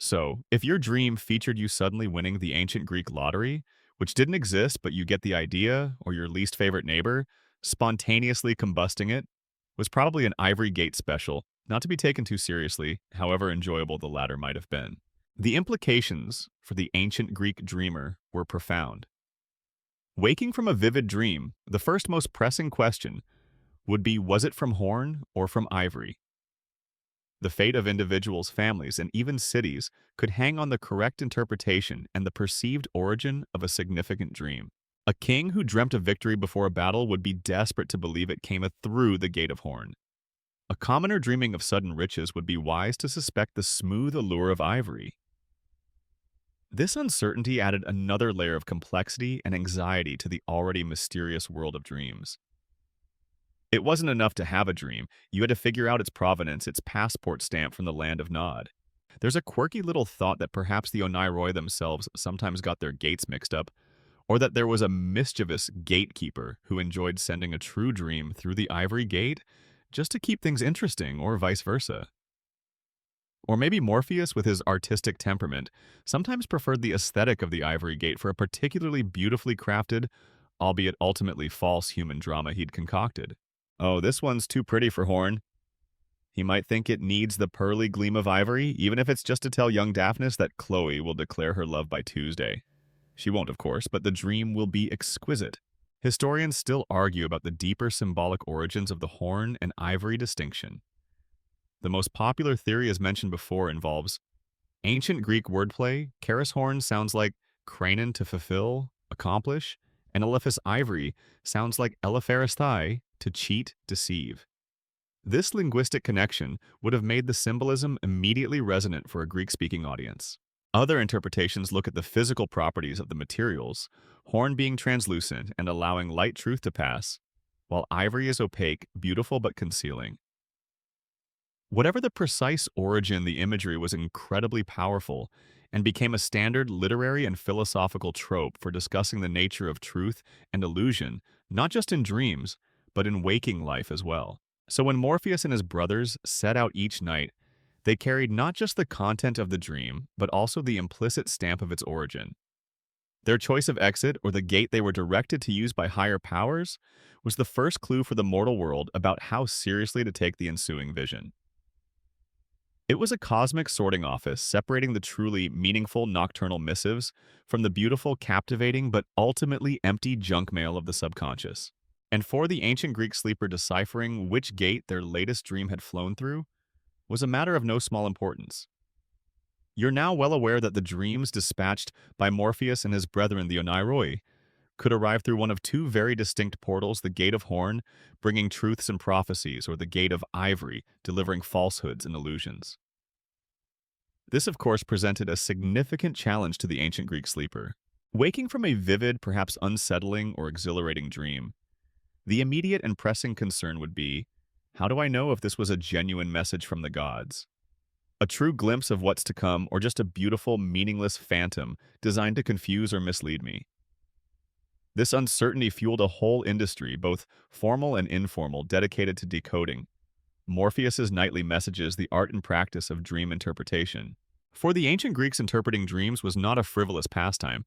So, if your dream featured you suddenly winning the ancient Greek lottery, which didn't exist but you get the idea, or your least favorite neighbor spontaneously combusting it, was probably an Ivory Gate special, not to be taken too seriously, however enjoyable the latter might have been. The implications for the ancient Greek dreamer were profound. Waking from a vivid dream, the first most pressing question would be, was it from horn or from ivory? The fate of individuals, families, and even cities could hang on the correct interpretation and the perceived origin of a significant dream. A king who dreamt of victory before a battle would be desperate to believe it came through the gate of horn. A commoner dreaming of sudden riches would be wise to suspect the smooth allure of ivory. This uncertainty added another layer of complexity and anxiety to the already mysterious world of dreams. It wasn't enough to have a dream, you had to figure out its provenance, its passport stamp from the land of Nod. There's a quirky little thought that perhaps the Oneiroi themselves sometimes got their gates mixed up, or that there was a mischievous gatekeeper who enjoyed sending a true dream through the ivory gate just to keep things interesting, or vice versa. Or maybe Morpheus, with his artistic temperament, sometimes preferred the aesthetic of the ivory gate for a particularly beautifully crafted, albeit ultimately false human drama he'd concocted. Oh, this one's too pretty for horn. He might think it needs the pearly gleam of ivory, even if it's just to tell young Daphnis that Chloe will declare her love by Tuesday. She won't, of course, but the dream will be exquisite. Historians still argue about the deeper symbolic origins of the horn and ivory distinction. The most popular theory, as mentioned before, involves ancient Greek wordplay. Charis horn sounds like cranon, to fulfill, accomplish, and elephas ivory sounds like elepharisthai, to cheat, deceive. This linguistic connection would have made the symbolism immediately resonant for a Greek-speaking audience. Other interpretations look at the physical properties of the materials, horn being translucent and allowing light truth to pass, while ivory is opaque, beautiful but concealing. Whatever the precise origin, the imagery was incredibly powerful and became a standard literary and philosophical trope for discussing the nature of truth and illusion, not just in dreams, but in waking life as well. So when Morpheus and his brothers set out each night, they carried not just the content of the dream, but also the implicit stamp of its origin. Their choice of exit, or the gate they were directed to use by higher powers, was the first clue for the mortal world about how seriously to take the ensuing vision. It was a cosmic sorting office, separating the truly meaningful nocturnal missives from the beautiful, captivating, but ultimately empty junk mail of the subconscious. And for the ancient Greek sleeper, deciphering which gate their latest dream had flown through was a matter of no small importance. You're now well aware that the dreams dispatched by Morpheus and his brethren, the Oneiroi, could arrive through one of two very distinct portals: the Gate of Horn, bringing truths and prophecies, or the Gate of Ivory, delivering falsehoods and illusions. This, of course, presented a significant challenge to the ancient Greek sleeper. Waking from a vivid, perhaps unsettling or exhilarating dream, the immediate and pressing concern would be, how do I know if this was a genuine message from the gods? A true glimpse of what's to come, or just a beautiful, meaningless phantom designed to confuse or mislead me? This uncertainty fueled a whole industry, both formal and informal, dedicated to decoding Morpheus's nightly messages, the art and practice of dream interpretation. For the ancient Greeks, interpreting dreams was not a frivolous pastime.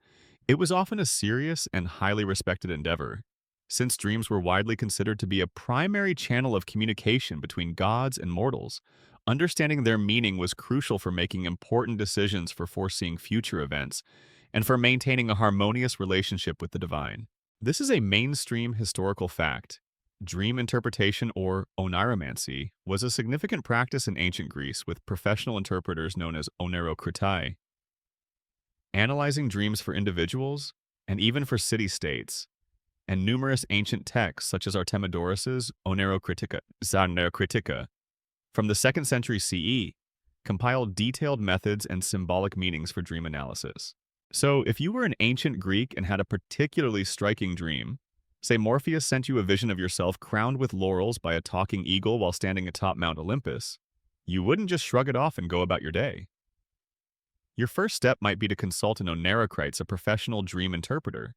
It was often a serious and highly respected endeavor, since dreams were widely considered to be a primary channel of communication between gods and mortals. Understanding their meaning was crucial for making important decisions, for foreseeing future events, and for maintaining a harmonious relationship with the divine. This is a mainstream historical fact. Dream interpretation, or oniromancy, was a significant practice in ancient Greece, with professional interpreters known as oneirokritai, analyzing dreams for individuals and even for city-states, and numerous ancient texts such as Artemidorus's Oneirokritika from the 2nd century CE compiled detailed methods and symbolic meanings for dream analysis. So, if you were an ancient Greek and had a particularly striking dream, say Morpheus sent you a vision of yourself crowned with laurels by a talking eagle while standing atop Mount Olympus, you wouldn't just shrug it off and go about your day. Your first step might be to consult an oneirokrites, a professional dream interpreter.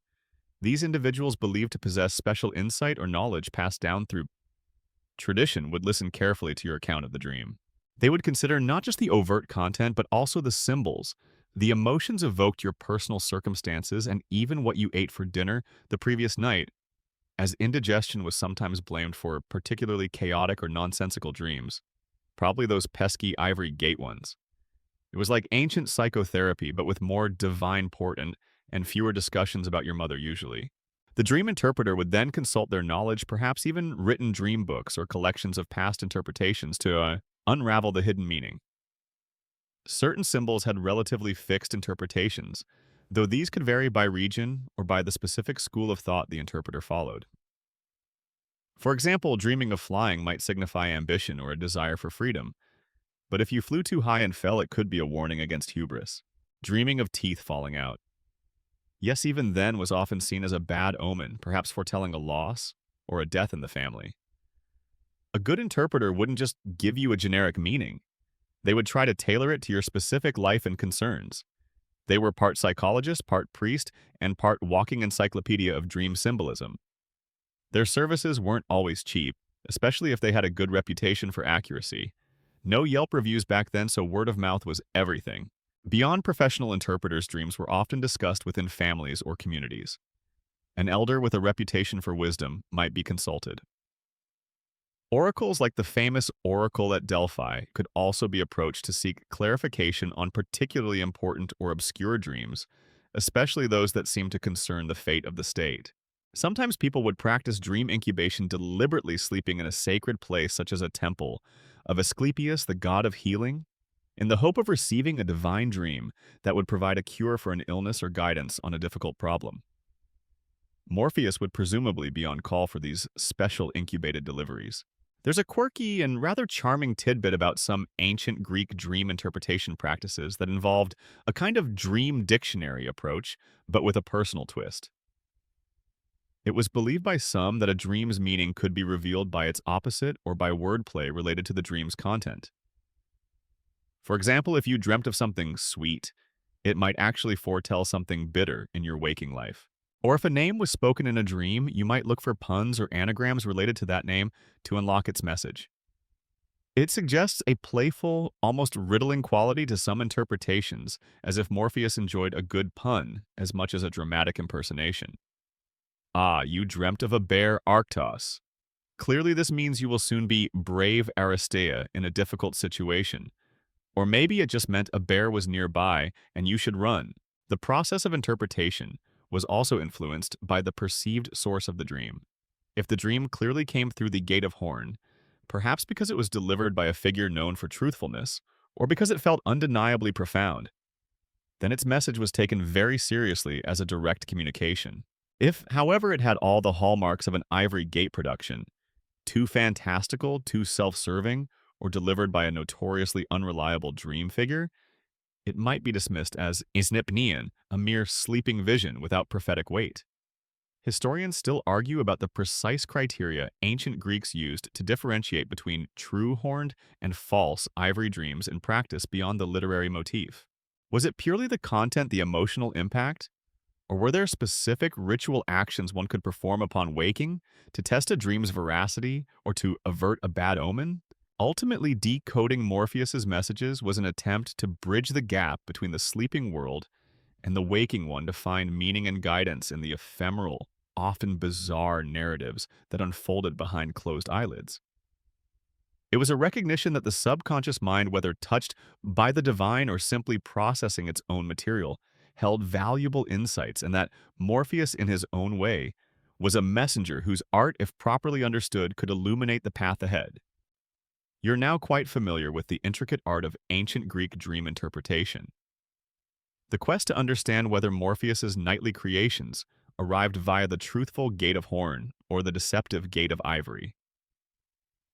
These individuals, believed to possess special insight or knowledge passed down through tradition, would listen carefully to your account of the dream. They would consider not just the overt content, but also the symbols, the emotions evoked, your personal circumstances, and even what you ate for dinner the previous night, as indigestion was sometimes blamed for particularly chaotic or nonsensical dreams, probably those pesky ivory gate ones. It was like ancient psychotherapy, but with more divine portent and fewer discussions about your mother usually. The dream interpreter would then consult their knowledge, perhaps even written dream books or collections of past interpretations, to unravel the hidden meaning. Certain symbols had relatively fixed interpretations, though these could vary by region or by the specific school of thought the interpreter followed. For example, dreaming of flying might signify ambition or a desire for freedom, but if you flew too high and fell, it could be a warning against hubris. Dreaming of teeth falling out, yes, even then, was often seen as a bad omen, perhaps foretelling a loss or a death in the family. A good interpreter wouldn't just give you a generic meaning. They would try to tailor it to your specific life and concerns. They were part psychologist, part priest, and part walking encyclopedia of dream symbolism. Their services weren't always cheap, especially if they had a good reputation for accuracy. No Yelp reviews back then, so word of mouth was everything. Beyond professional interpreters, dreams were often discussed within families or communities. An elder with a reputation for wisdom might be consulted. Oracles like the famous oracle at Delphi could also be approached to seek clarification on particularly important or obscure dreams, especially those that seem to concern the fate of the state. Sometimes people would practice dream incubation, deliberately sleeping in a sacred place such as a temple of Asclepius, the god of healing, in the hope of receiving a divine dream that would provide a cure for an illness or guidance on a difficult problem. Morpheus would presumably be on call for these special incubated deliveries. There's a quirky and rather charming tidbit about some ancient Greek dream interpretation practices that involved a kind of dream dictionary approach, but with a personal twist. It was believed by some that a dream's meaning could be revealed by its opposite or by wordplay related to the dream's content. For example, if you dreamt of something sweet, it might actually foretell something bitter in your waking life. Or if a name was spoken in a dream, you might look for puns or anagrams related to that name to unlock its message. It suggests a playful, almost riddling quality to some interpretations, as if Morpheus enjoyed a good pun as much as a dramatic impersonation. Ah, you dreamt of a bear, Arctos. Clearly this means you will soon be brave Aristea in a difficult situation. Or maybe it just meant a bear was nearby and you should run. The process of interpretation was also influenced by the perceived source of the dream. If the dream clearly came through the gate of horn, perhaps because it was delivered by a figure known for truthfulness, or because it felt undeniably profound, then its message was taken very seriously as a direct communication. If, however, it had all the hallmarks of an ivory gate production, too fantastical, too self-serving, or delivered by a notoriously unreliable dream figure, it might be dismissed as isnipnean, a mere sleeping vision without prophetic weight. Historians still argue about the precise criteria ancient Greeks used to differentiate between true horned and false ivory dreams in practice beyond the literary motif. Was it purely the content, the emotional impact? Or were there specific ritual actions one could perform upon waking to test a dream's veracity or to avert a bad omen? Ultimately, decoding Morpheus's messages was an attempt to bridge the gap between the sleeping world and the waking one to find meaning and guidance in the ephemeral, often bizarre narratives that unfolded behind closed eyelids. It was a recognition that the subconscious mind, whether touched by the divine or simply processing its own material, held valuable insights, and that Morpheus, in his own way, was a messenger whose art, if properly understood, could illuminate the path ahead. You're now quite familiar with the intricate art of ancient Greek dream interpretation. The quest to understand whether Morpheus's nightly creations arrived via the truthful gate of horn or the deceptive gate of ivory.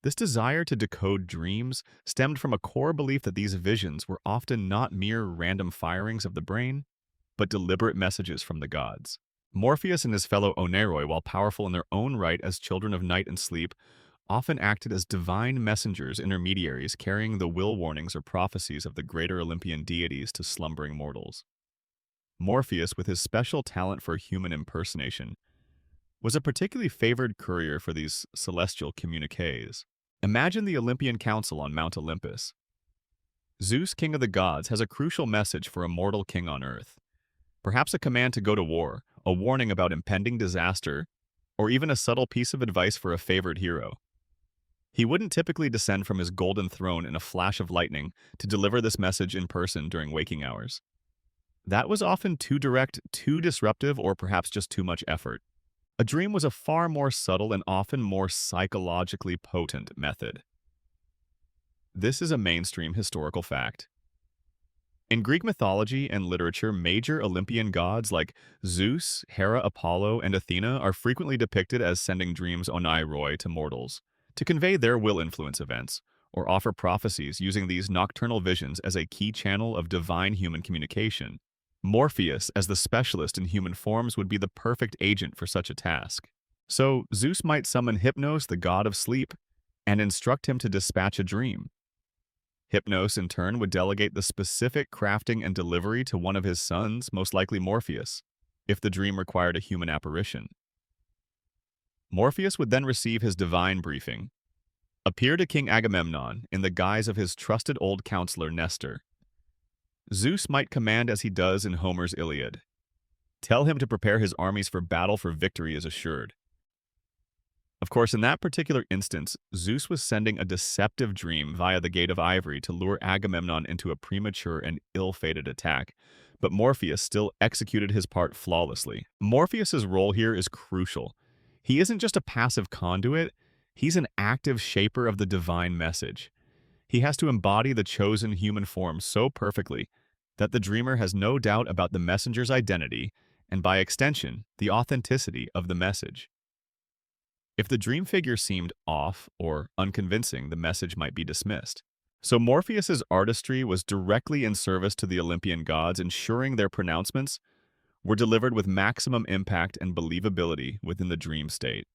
This desire to decode dreams stemmed from a core belief that these visions were often not mere random firings of the brain, but deliberate messages from the gods. Morpheus and his fellow Oneiroi, while powerful in their own right as children of night and sleep, often acted as divine messengers, intermediaries, carrying the will warnings or prophecies of the greater Olympian deities to slumbering mortals. Morpheus, with his special talent for human impersonation, was a particularly favored courier for these celestial communiques. Imagine the Olympian Council on Mount Olympus. Zeus, king of the gods, has a crucial message for a mortal king on earth. Perhaps a command to go to war, a warning about impending disaster, or even a subtle piece of advice for a favored hero. He wouldn't typically descend from his golden throne in a flash of lightning to deliver this message in person during waking hours. That was often too direct, too disruptive, or perhaps just too much effort. A dream was a far more subtle and often more psychologically potent method. This is a mainstream historical fact. In Greek mythology and literature, major Olympian gods like Zeus, Hera, Apollo, and Athena are frequently depicted as sending dreams oneiroi to mortals to convey their will influence events, or offer prophecies using these nocturnal visions as a key channel of divine human communication. Morpheus, as the specialist in human forms, would be the perfect agent for such a task. So, Zeus might summon Hypnos, the god of sleep, and instruct him to dispatch a dream. Hypnos, in turn, would delegate the specific crafting and delivery to one of his sons, most likely Morpheus, if the dream required a human apparition. Morpheus would then receive his divine briefing, appear to King Agamemnon in the guise of his trusted old counselor Nestor. Zeus might command as he does in Homer's Iliad. Tell him to prepare his armies for battle, for victory is assured. Of course, in that particular instance, Zeus was sending a deceptive dream via the Gate of Ivory to lure Agamemnon into a premature and ill-fated attack, but Morpheus still executed his part flawlessly. Morpheus's role here is crucial. He isn't just a passive conduit, he's an active shaper of the divine message. He has to embody the chosen human form so perfectly that the dreamer has no doubt about the messenger's identity and, by extension, the authenticity of the message. If the dream figure seemed off or unconvincing, the message might be dismissed. So Morpheus's artistry was directly in service to the Olympian gods, ensuring their pronouncements were delivered with maximum impact and believability within the dream state.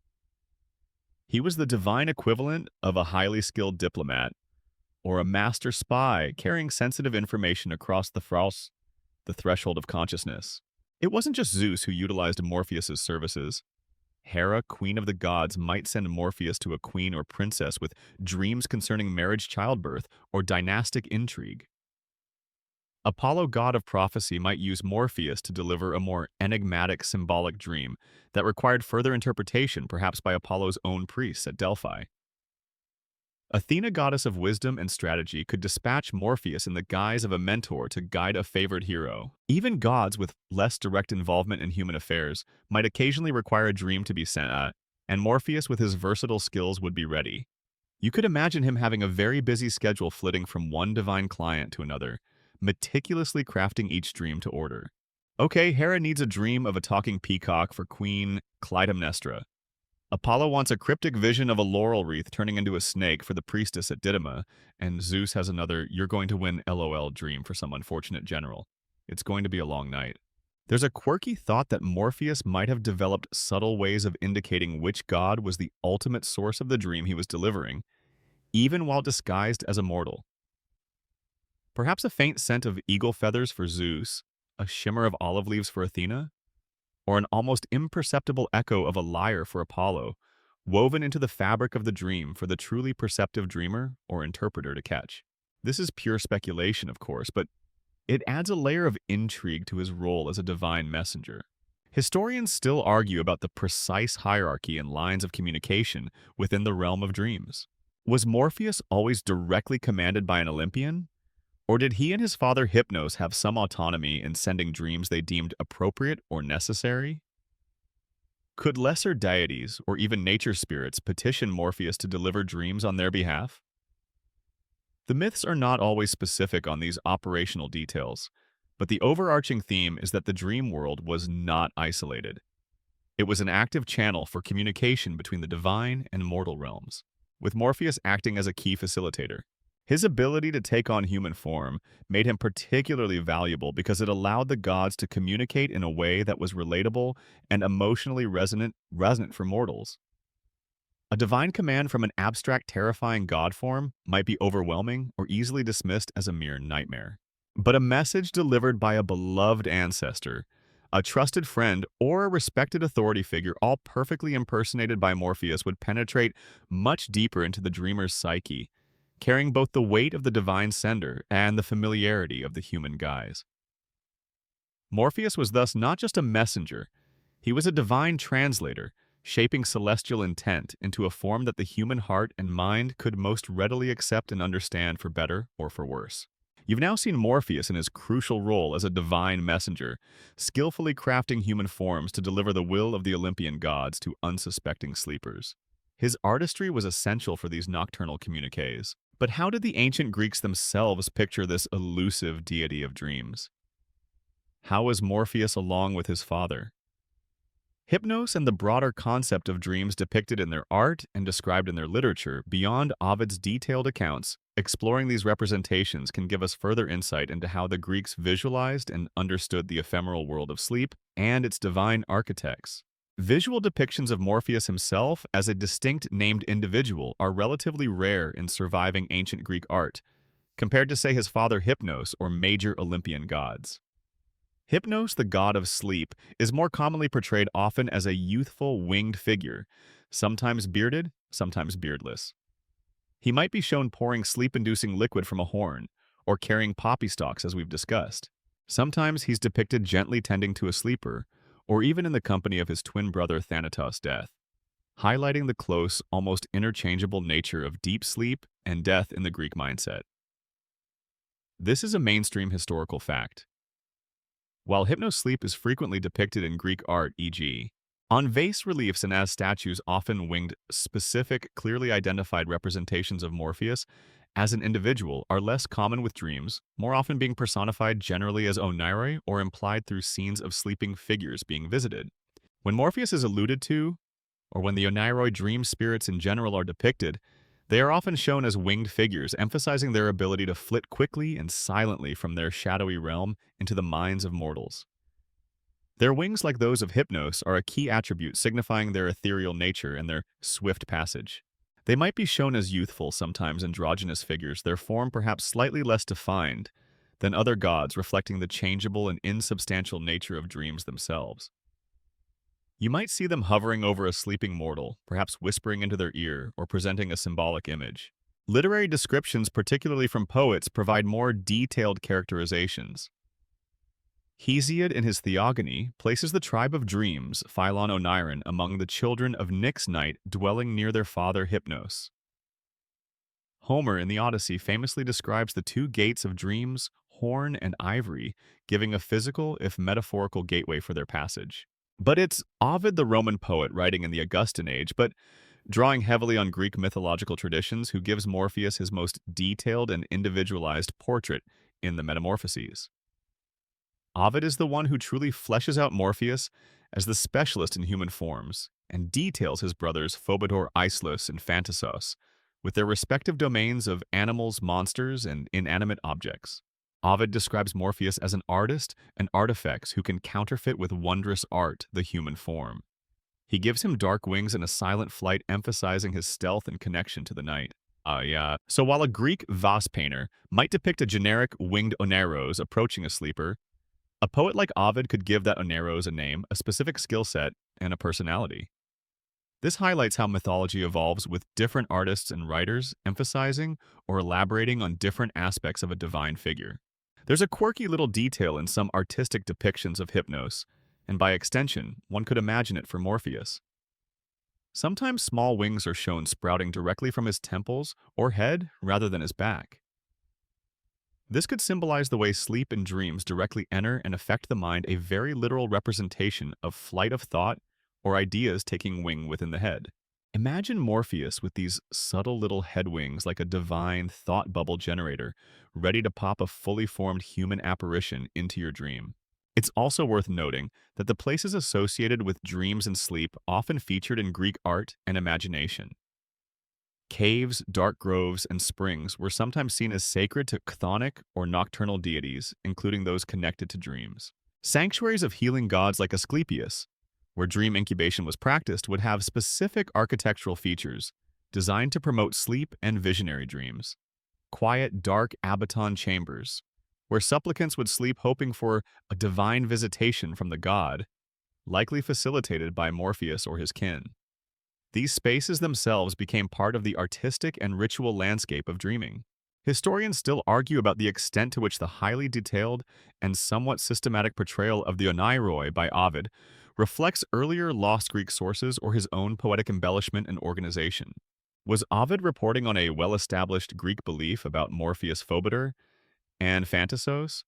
He was the divine equivalent of a highly skilled diplomat or a master spy carrying sensitive information across the threshold of consciousness. It wasn't just Zeus who utilized Morpheus's services. Hera, queen of the gods, might send Morpheus to a queen or princess with dreams concerning marriage, childbirth, or dynastic intrigue. Apollo, god of prophecy, might use Morpheus to deliver a more enigmatic, symbolic dream that required further interpretation, perhaps by Apollo's own priests at Delphi. Athena, goddess of wisdom and strategy, could dispatch Morpheus in the guise of a mentor to guide a favored hero. Even gods with less direct involvement in human affairs might occasionally require a dream to be sent at, and Morpheus, with his versatile skills, would be ready. You could imagine him having a very busy schedule, flitting from one divine client to another, meticulously crafting each dream to order. Okay, Hera needs a dream of a talking peacock for Queen Clytemnestra. Apollo wants a cryptic vision of a laurel wreath turning into a snake for the priestess at Didyma, and Zeus has another "you're going to win LOL" dream for some unfortunate general. It's going to be a long night. There's a quirky thought that Morpheus might have developed subtle ways of indicating which god was the ultimate source of the dream he was delivering, even while disguised as a mortal. Perhaps a faint scent of eagle feathers for Zeus, a shimmer of olive leaves for Athena, or an almost imperceptible echo of a lyre for Apollo, woven into the fabric of the dream for the truly perceptive dreamer or interpreter to catch. This is pure speculation, of course, but it adds a layer of intrigue to his role as a divine messenger. Historians still argue about the precise hierarchy and lines of communication within the realm of dreams. Was Morpheus always directly commanded by an Olympian? Or did he and his father Hypnos have some autonomy in sending dreams they deemed appropriate or necessary? Could lesser deities or even nature spirits petition Morpheus to deliver dreams on their behalf? The myths are not always specific on these operational details, but the overarching theme is that the dream world was not isolated. It was an active channel for communication between the divine and mortal realms, with Morpheus acting as a key facilitator. His ability to take on human form made him particularly valuable because it allowed the gods to communicate in a way that was relatable and emotionally resonant for mortals. A divine command from an abstract, terrifying god form might be overwhelming or easily dismissed as a mere nightmare. But a message delivered by a beloved ancestor, a trusted friend, or a respected authority figure, all perfectly impersonated by Morpheus, would penetrate much deeper into the dreamer's psyche, carrying both the weight of the divine sender and the familiarity of the human guise. Morpheus was thus not just a messenger, he was a divine translator, shaping celestial intent into a form that the human heart and mind could most readily accept and understand for better or for worse. You've now seen Morpheus in his crucial role as a divine messenger, skillfully crafting human forms to deliver the will of the Olympian gods to unsuspecting sleepers. His artistry was essential for these nocturnal communiques. But how did the ancient Greeks themselves picture this elusive deity of dreams? How was Morpheus along with his father? Hypnos and the broader concept of dreams depicted in their art and described in their literature, beyond Ovid's detailed accounts, exploring these representations can give us further insight into how the Greeks visualized and understood the ephemeral world of sleep and its divine architects. Visual depictions of Morpheus himself as a distinct named individual are relatively rare in surviving ancient Greek art, compared to, say, his father Hypnos or major Olympian gods. Hypnos, the god of sleep, is more commonly portrayed often as a youthful winged figure, sometimes bearded, sometimes beardless. He might be shown pouring sleep-inducing liquid from a horn, or carrying poppy stalks as we've discussed. Sometimes he's depicted gently tending to a sleeper, or even in the company of his twin brother Thanatos' death, highlighting the close, almost interchangeable nature of deep sleep and death in the Greek mindset. This is a mainstream historical fact. While hypnosleep is frequently depicted in Greek art, e.g., on vase reliefs and as statues often winged, specific, clearly identified representations of Morpheus as an individual are less common with dreams, more often being personified generally as oneiroi or implied through scenes of sleeping figures being visited. When Morpheus is alluded to, or when the oneiroi dream spirits in general are depicted, they are often shown as winged figures, emphasizing their ability to flit quickly and silently from their shadowy realm into the minds of mortals. Their wings, like those of Hypnos, are a key attribute signifying their ethereal nature and their swift passage. They might be shown as youthful, sometimes androgynous figures, their form perhaps slightly less defined than other gods, reflecting the changeable and insubstantial nature of dreams themselves. You might see them hovering over a sleeping mortal, perhaps whispering into their ear or presenting a symbolic image. Literary descriptions, particularly from poets, provide more detailed characterizations. Hesiod, in his Theogony, places the tribe of dreams, Phylon Oniron, among the children of Nyx night dwelling near their father Hypnos. Homer, in the Odyssey, famously describes the two gates of dreams, horn and ivory, giving a physical, if metaphorical, gateway for their passage. But it's Ovid, the Roman poet, writing in the Augustan age, but drawing heavily on Greek mythological traditions, who gives Morpheus his most detailed and individualized portrait in the Metamorphoses. Ovid is the one who truly fleshes out Morpheus as the specialist in human forms, and details his brothers Phobodor, Islus, and Phantasos, with their respective domains of animals, monsters, and inanimate objects. Ovid describes Morpheus as an artist and artifacts who can counterfeit with wondrous art the human form. He gives him dark wings and a silent flight, emphasizing his stealth and connection to the night. Yeah. So while a Greek vase painter might depict a generic winged oneros approaching a sleeper, a poet like Ovid could give that oneros a name, a specific skill set, and a personality. This highlights how mythology evolves with different artists and writers emphasizing or elaborating on different aspects of a divine figure. There's a quirky little detail in some artistic depictions of Hypnos, and by extension, one could imagine it for Morpheus. Sometimes small wings are shown sprouting directly from his temples or head rather than his back. This could symbolize the way sleep and dreams directly enter and affect the mind, a very literal representation of flight of thought or ideas taking wing within the head. Imagine Morpheus with these subtle little head wings like a divine thought bubble generator, ready to pop a fully formed human apparition into your dream. It's also worth noting that the places associated with dreams and sleep often featured in Greek art and imagination. Caves, dark groves, and springs were sometimes seen as sacred to chthonic or nocturnal deities, including those connected to dreams. Sanctuaries of healing gods like Asclepius, where dream incubation was practiced, would have specific architectural features designed to promote sleep and visionary dreams. Quiet, dark abaton chambers, where supplicants would sleep hoping for a divine visitation from the god, likely facilitated by Morpheus or his kin. These spaces themselves became part of the artistic and ritual landscape of dreaming. Historians still argue about the extent to which the highly detailed and somewhat systematic portrayal of the Oneiroi by Ovid reflects earlier lost Greek sources or his own poetic embellishment and organization. Was Ovid reporting on a well-established Greek belief about Morpheus Phobodor and Phantasos?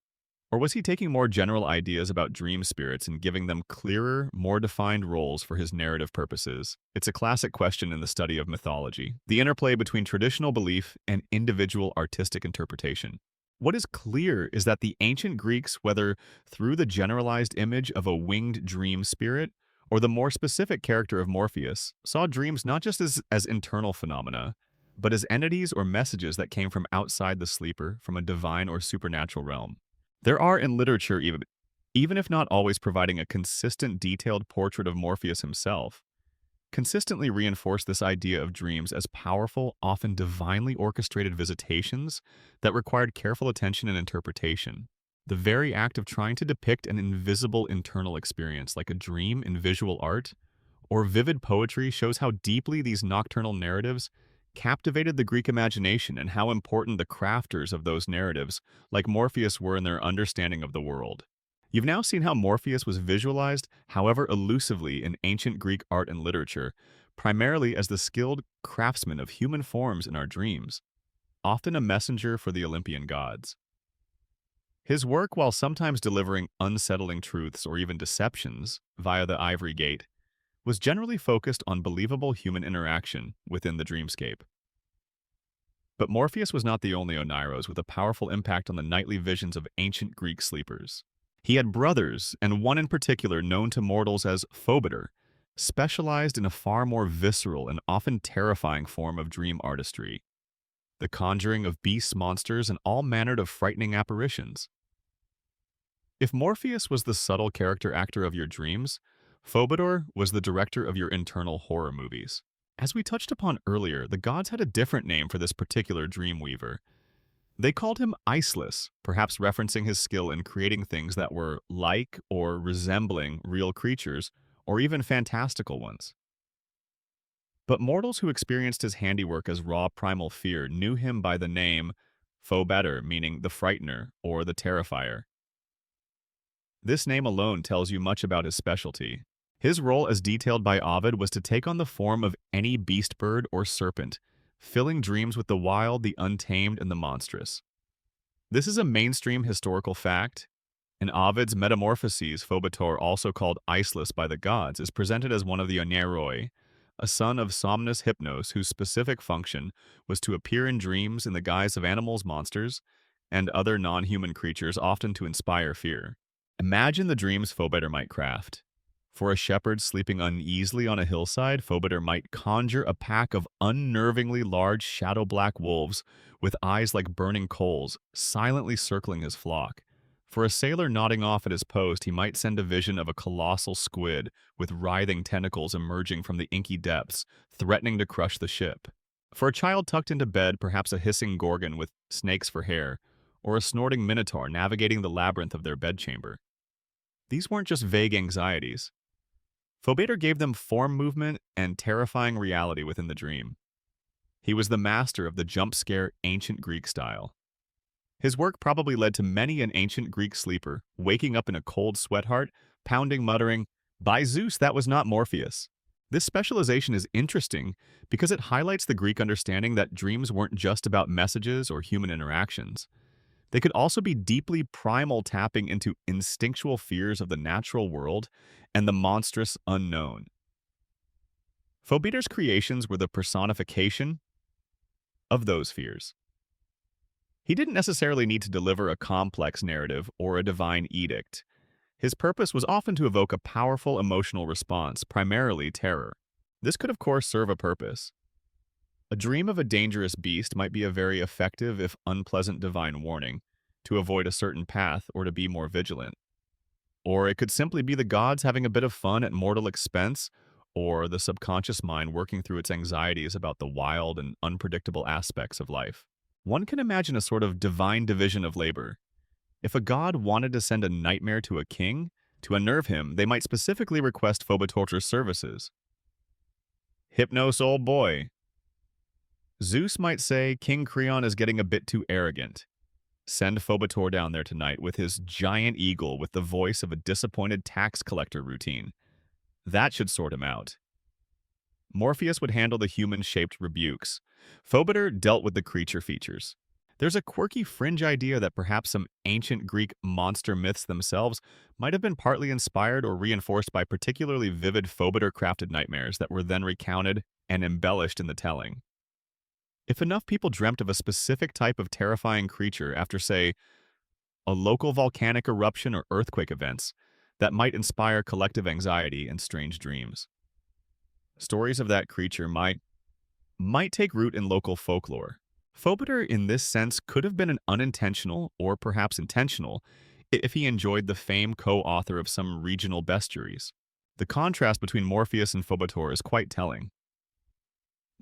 Or was he taking more general ideas about dream spirits and giving them clearer, more defined roles for his narrative purposes? It's a classic question in the study of mythology, the interplay between traditional belief and individual artistic interpretation. What is clear is that the ancient Greeks, whether through the generalized image of a winged dream spirit or the more specific character of Morpheus, saw dreams not just as internal phenomena, but as entities or messages that came from outside the sleeper, from a divine or supernatural realm. There are in literature, even if not always providing a consistent, detailed portrait of Morpheus himself, consistently reinforce this idea of dreams as powerful, often divinely orchestrated visitations that required careful attention and interpretation. The very act of trying to depict an invisible internal experience, like a dream in visual art or vivid poetry, shows how deeply these nocturnal narratives captivated the Greek imagination and how important the crafters of those narratives, like Morpheus, were in their understanding of the world. You've now seen how Morpheus was visualized, however elusively, in ancient Greek art and literature, primarily as the skilled craftsman of human forms in our dreams, often a messenger for the Olympian gods. His work, while sometimes delivering unsettling truths or even deceptions via the ivory gate, was generally focused on believable human interaction within the dreamscape. But Morpheus was not the only Oneiros with a powerful impact on the nightly visions of ancient Greek sleepers. He had brothers, and one in particular known to mortals as Phobodor, specialized in a far more visceral and often terrifying form of dream artistry, the conjuring of beasts, monsters, and all manner of frightening apparitions. If Morpheus was the subtle character actor of your dreams, Phobodor was the director of your internal horror movies. As we touched upon earlier, the gods had a different name for this particular dream weaver. They called him Islus, perhaps referencing his skill in creating things that were like or resembling real creatures, or even fantastical ones. But mortals who experienced his handiwork as raw primal fear knew him by the name Phobodor, meaning the frightener or the terrifier. This name alone tells you much about his specialty. His role, as detailed by Ovid, was to take on the form of any beast bird or serpent, filling dreams with the wild, the untamed, and the monstrous. This is a mainstream historical fact. In Ovid's Metamorphoses, Phobodor, also called Islus by the gods, is presented as one of the Oneiroi, a son of Somnus Hypnos whose specific function was to appear in dreams in the guise of animals, monsters, and other non-human creatures, often to inspire fear. Imagine the dreams Phobodor might craft. For a shepherd sleeping uneasily on a hillside, Phobetor might conjure a pack of unnervingly large shadow-black wolves with eyes like burning coals, silently circling his flock. For a sailor nodding off at his post, he might send a vision of a colossal squid with writhing tentacles emerging from the inky depths, threatening to crush the ship. For a child tucked into bed, perhaps a hissing gorgon with snakes for hair, or a snorting minotaur navigating the labyrinth of their bedchamber. These weren't just vague anxieties. Phobetor gave them form movement and terrifying reality within the dream. He was the master of the jump scare ancient Greek style. His work probably led to many an ancient Greek sleeper waking up in a cold sweat heart, pounding, muttering, "By Zeus, that was not Morpheus." This specialization is interesting because it highlights the Greek understanding that dreams weren't just about messages or human interactions. They could also be deeply primal, tapping into instinctual fears of the natural world and the monstrous unknown. Phobetor's creations were the personification of those fears. He didn't necessarily need to deliver a complex narrative or a divine edict. His purpose was often to evoke a powerful emotional response, primarily terror. This could, of course, serve a purpose. A dream of a dangerous beast might be a very effective, if unpleasant, divine warning to avoid a certain path or to be more vigilant. Or it could simply be the gods having a bit of fun at mortal expense, or the subconscious mind working through its anxieties about the wild and unpredictable aspects of life. One can imagine a sort of divine division of labor. If a god wanted to send a nightmare to a king, to unnerve him, they might specifically request Phobetor's services. Hypnos, old boy. Zeus might say King Creon is getting a bit too arrogant. Send Phobetor down there tonight with his giant eagle with the voice of a disappointed tax collector routine. That should sort him out. Morpheus would handle the human-shaped rebukes. Phobetor dealt with the creature features. There's a quirky fringe idea that perhaps some ancient Greek monster myths themselves might have been partly inspired or reinforced by particularly vivid Phobetor-crafted nightmares that were then recounted and embellished in the telling. If enough people dreamt of a specific type of terrifying creature after, say, a local volcanic eruption or earthquake events, that might inspire collective anxiety and strange dreams. Stories of that creature might take root in local folklore. Phobetor, in this sense, could have been an unintentional, or perhaps intentional, if he enjoyed the fame co-author of some regional bestiaries. The contrast between Morpheus and Phobetor is quite telling.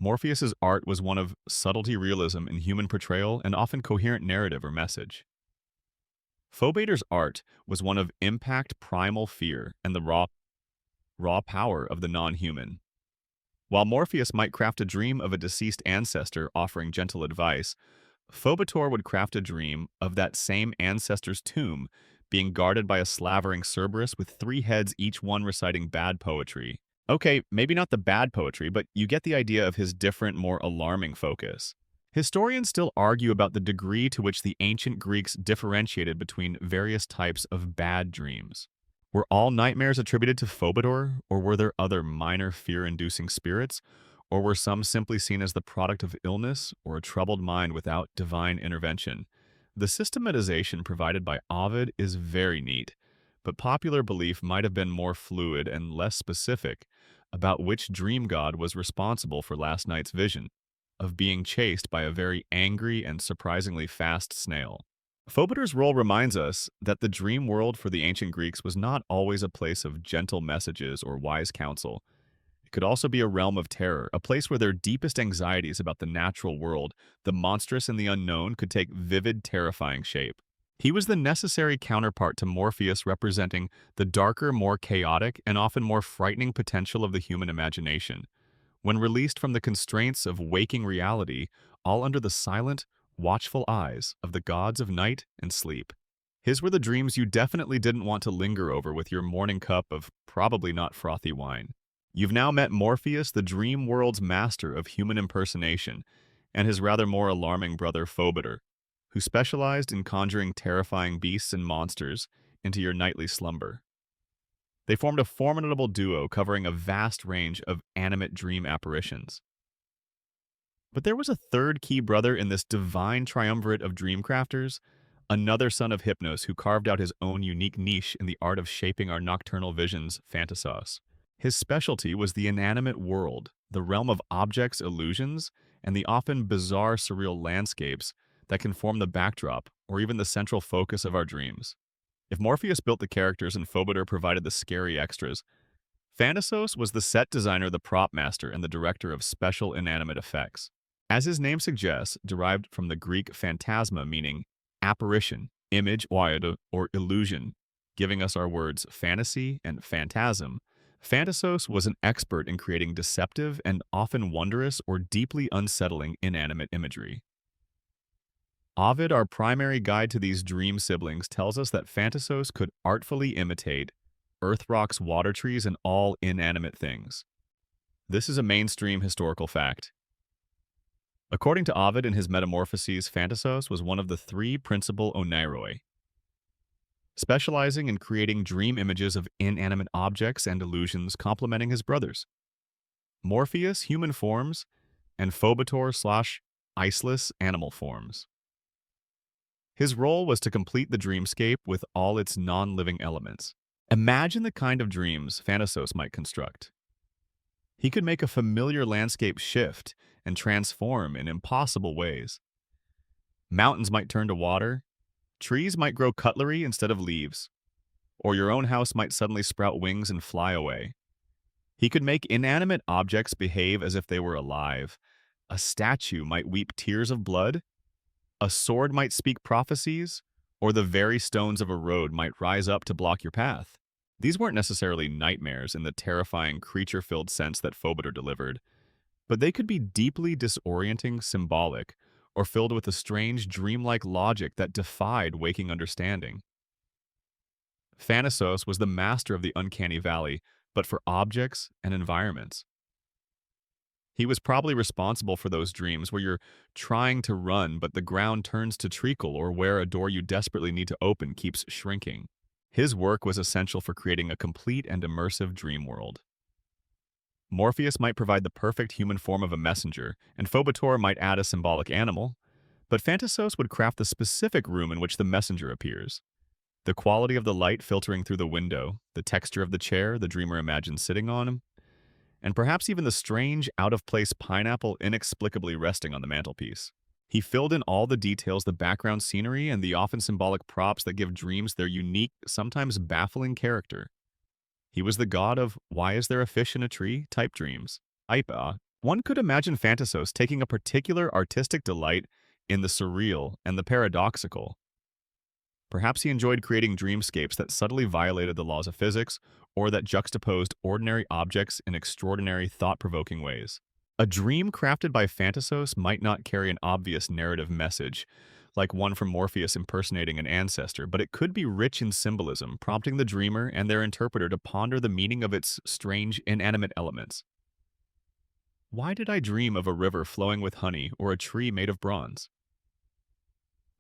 Morpheus's art was one of subtlety, realism in human portrayal, and often coherent narrative or message. Phobetor's art was one of impact, primal fear, and the raw power of the non-human. While Morpheus might craft a dream of a deceased ancestor offering gentle advice, Phobetor would craft a dream of that same ancestor's tomb being guarded by a slavering Cerberus with 3 heads, each one reciting bad poetry. Okay, maybe not the bad poetry, but you get the idea of his different, more alarming focus. Historians still argue about the degree to which the ancient Greeks differentiated between various types of bad dreams. Were all nightmares attributed to Phobetor, or were there other minor fear-inducing spirits, or were some simply seen as the product of illness or a troubled mind without divine intervention? The systematization provided by Ovid is very neat, but popular belief might have been more fluid and less specific about which dream god was responsible for last night's vision of being chased by a very angry and surprisingly fast snail. Phobetor's role reminds us that the dream world for the ancient Greeks was not always a place of gentle messages or wise counsel. It could also be a realm of terror, a place where their deepest anxieties about the natural world, the monstrous and the unknown, could take vivid, terrifying shape. He was the necessary counterpart to Morpheus, representing the darker, more chaotic, and often more frightening potential of the human imagination. When released from the constraints of waking reality, all under the silent, watchful eyes of the gods of night and sleep. His were the dreams you definitely didn't want to linger over with your morning cup of probably not frothy wine. You've now met Morpheus, the dream world's master of human impersonation, and his rather more alarming brother Phobetor, who specialized in conjuring terrifying beasts and monsters into your nightly slumber. They formed a formidable duo covering a vast range of animate dream apparitions. But there was a third key brother in this divine triumvirate of dreamcrafters, another son of Hypnos who carved out his own unique niche in the art of shaping our nocturnal visions, Phantasos. His specialty was the inanimate world, the realm of objects, illusions, and the often bizarre, surreal landscapes that can form the backdrop or even the central focus of our dreams. If Morpheus built the characters and Phobetor provided the scary extras, Phantasos was the set designer, the prop master, and the director of special inanimate effects. As his name suggests, derived from the Greek phantasma meaning apparition, image, or illusion, giving us our words fantasy and phantasm, Phantasos was an expert in creating deceptive and often wondrous or deeply unsettling inanimate imagery. Ovid, our primary guide to these dream siblings, tells us that Phantasos could artfully imitate earth rocks, water trees, and all inanimate things. This is a mainstream historical fact. According to Ovid in his Metamorphoses, Phantasos was one of the three principal oneiroi, specializing in creating dream images of inanimate objects and illusions complementing his brothers. Morpheus, human forms, and Phobetor/Iceless, animal forms. His role was to complete the dreamscape with all its non-living elements. Imagine the kind of dreams Phantasos might construct. He could make a familiar landscape shift and transform in impossible ways. Mountains might turn to water, trees might grow cutlery instead of leaves, or your own house might suddenly sprout wings and fly away. He could make inanimate objects behave as if they were alive. A statue might weep tears of blood, a sword might speak prophecies, or the very stones of a road might rise up to block your path. These weren't necessarily nightmares in the terrifying creature-filled sense that Phobetor delivered, but they could be deeply disorienting, symbolic, or filled with a strange, dreamlike logic that defied waking understanding. Phantasos was the master of the uncanny valley, but for objects and environments. He was probably responsible for those dreams where you're trying to run, but the ground turns to treacle, or where a door you desperately need to open keeps shrinking. His work was essential for creating a complete and immersive dream world. Morpheus might provide the perfect human form of a messenger, and Phobetor might add a symbolic animal, but Phantasos would craft the specific room in which the messenger appears. The quality of the light filtering through the window, the texture of the chair the dreamer imagines sitting on, and perhaps even the strange, out-of-place pineapple inexplicably resting on the mantelpiece. He filled in all the details, the background scenery, and the often symbolic props that give dreams their unique, sometimes baffling character. He was the god of "why is there a fish in a tree" type dreams. One could imagine Phantasos taking a particular artistic delight in the surreal and the paradoxical. Perhaps he enjoyed creating dreamscapes that subtly violated the laws of physics, or that juxtaposed ordinary objects in extraordinary, thought-provoking ways. A dream crafted by Phantasos might not carry an obvious narrative message, like one from Morpheus impersonating an ancestor, but it could be rich in symbolism, prompting the dreamer and their interpreter to ponder the meaning of its strange, inanimate elements. Why did I dream of a river flowing with honey or a tree made of bronze?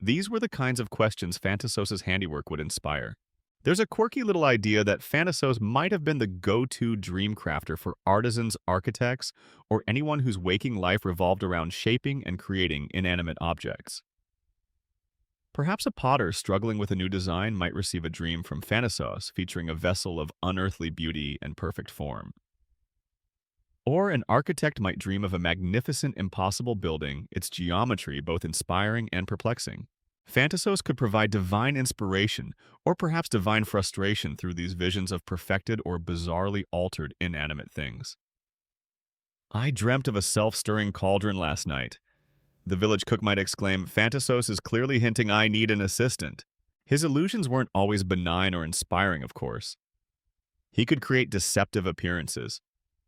These were the kinds of questions Phantasos' handiwork would inspire. There's a quirky little idea that Phantasos might have been the go-to dream crafter for artisans, architects, or anyone whose waking life revolved around shaping and creating inanimate objects. Perhaps a potter struggling with a new design might receive a dream from Phantasos featuring a vessel of unearthly beauty and perfect form. Or an architect might dream of a magnificent, impossible building, its geometry both inspiring and perplexing. Phantasos could provide divine inspiration, or perhaps divine frustration through these visions of perfected or bizarrely altered inanimate things. I dreamt of a self-stirring cauldron last night. The village cook might exclaim, Phantasos is clearly hinting I need an assistant. His illusions weren't always benign or inspiring, of course. He could create deceptive appearances.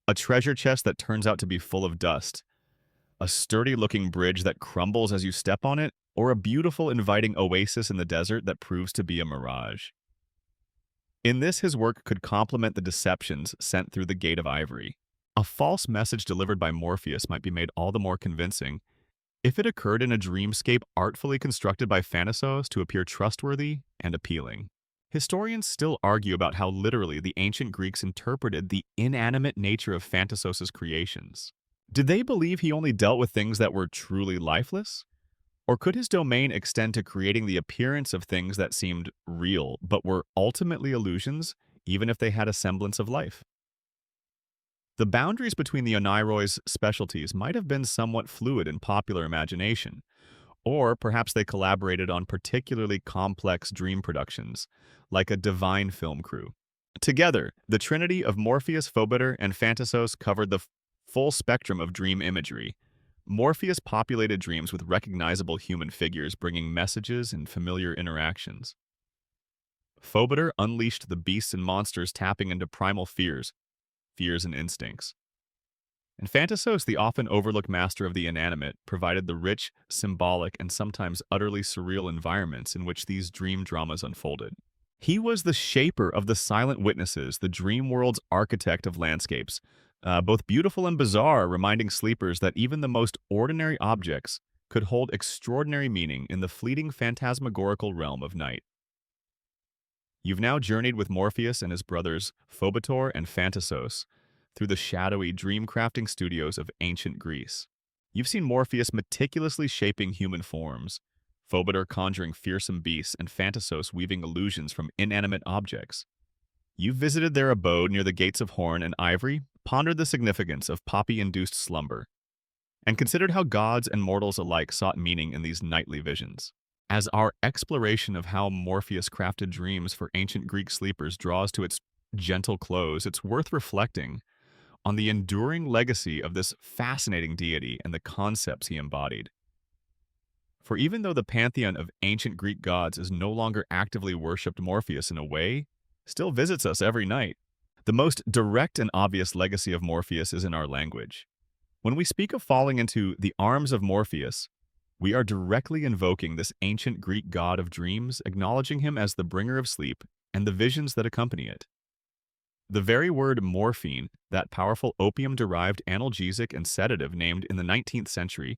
A treasure chest that turns out to be full of dust. A sturdy-looking bridge that crumbles as you step on it, or a beautiful, inviting oasis in the desert that proves to be a mirage. In this, his work could complement the deceptions sent through the Gate of Ivory. A false message delivered by Morpheus might be made all the more convincing if it occurred in a dreamscape artfully constructed by Phantasos to appear trustworthy and appealing. Historians still argue about how literally the ancient Greeks interpreted the inanimate nature of Phantasos' creations. Did they believe he only dealt with things that were truly lifeless? Or could his domain extend to creating the appearance of things that seemed real but were ultimately illusions, even if they had a semblance of life? The boundaries between the Oneiroi's specialties might have been somewhat fluid in popular imagination, or perhaps they collaborated on particularly complex dream productions, like a divine film crew. Together, the trinity of Morpheus, Phobetor, and Phantasos covered the full spectrum of dream imagery. Morpheus populated dreams with recognizable human figures bringing messages and familiar interactions. Phobetor unleashed the beasts and monsters tapping into primal fears and instincts. And Phantasos, the often overlooked master of the inanimate, provided the rich, symbolic, and sometimes utterly surreal environments in which these dream dramas unfolded. He was the shaper of the silent witnesses, the dream world's architect of landscapes, both beautiful and bizarre, reminding sleepers that even the most ordinary objects could hold extraordinary meaning in the fleeting phantasmagorical realm of night. You've now journeyed with Morpheus and his brothers Phobetor and Phantasos through the shadowy dream-crafting studios of ancient Greece. You've seen Morpheus meticulously shaping human forms, Phobetor conjuring fearsome beasts, and Phantasos weaving illusions from inanimate objects. You've visited their abode near the gates of horn and ivory, pondered the significance of poppy-induced slumber, and considered how gods and mortals alike sought meaning in these nightly visions. As our exploration of how Morpheus crafted dreams for ancient Greek sleepers draws to its gentle close, it's worth reflecting on the enduring legacy of this fascinating deity and the concepts he embodied. For even though the pantheon of ancient Greek gods is no longer actively worshipped, Morpheus, in a way, still visits us every night. The most direct and obvious legacy of Morpheus is in our language. When we speak of falling into the arms of Morpheus, we are directly invoking this ancient Greek god of dreams, acknowledging him as the bringer of sleep and the visions that accompany it. The very word morphine, that powerful opium-derived analgesic and sedative named in the 19th century,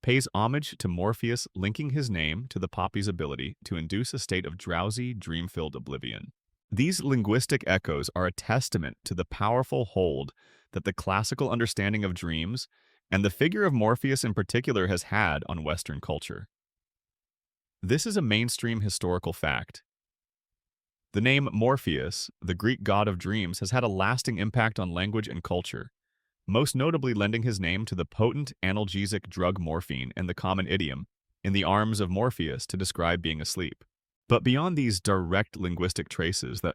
pays homage to Morpheus, linking his name to the poppy's ability to induce a state of drowsy, dream-filled oblivion. These linguistic echoes are a testament to the powerful hold that the classical understanding of dreams and the figure of Morpheus in particular has had on Western culture. This is a mainstream historical fact. The name Morpheus, the Greek god of dreams, has had a lasting impact on language and culture, most notably lending his name to the potent analgesic drug morphine and the common idiom, "in the arms of Morpheus," to describe being asleep. But beyond these direct linguistic traces, the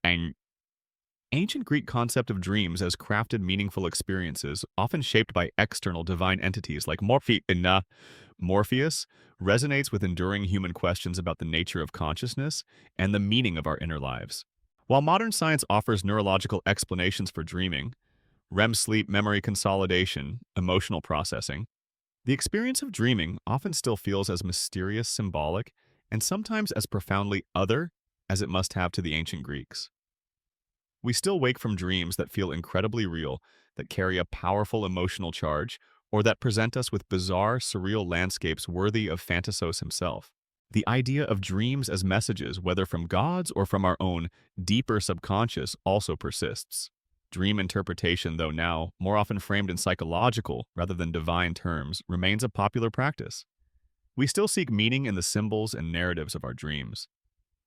ancient Greek concept of dreams as crafted meaningful experiences, often shaped by external divine entities like Morpheus, resonates with enduring human questions about the nature of consciousness and the meaning of our inner lives. While modern science offers neurological explanations for dreaming, REM sleep, memory consolidation, emotional processing, the experience of dreaming often still feels as mysterious, symbolic, and sometimes as profoundly other as it must have to the ancient Greeks. We still wake from dreams that feel incredibly real, that carry a powerful emotional charge, or that present us with bizarre, surreal landscapes worthy of Phantasos himself. The idea of dreams as messages, whether from gods or from our own deeper subconscious, also persists. Dream interpretation, though now more often framed in psychological rather than divine terms, remains a popular practice. We still seek meaning in the symbols and narratives of our dreams,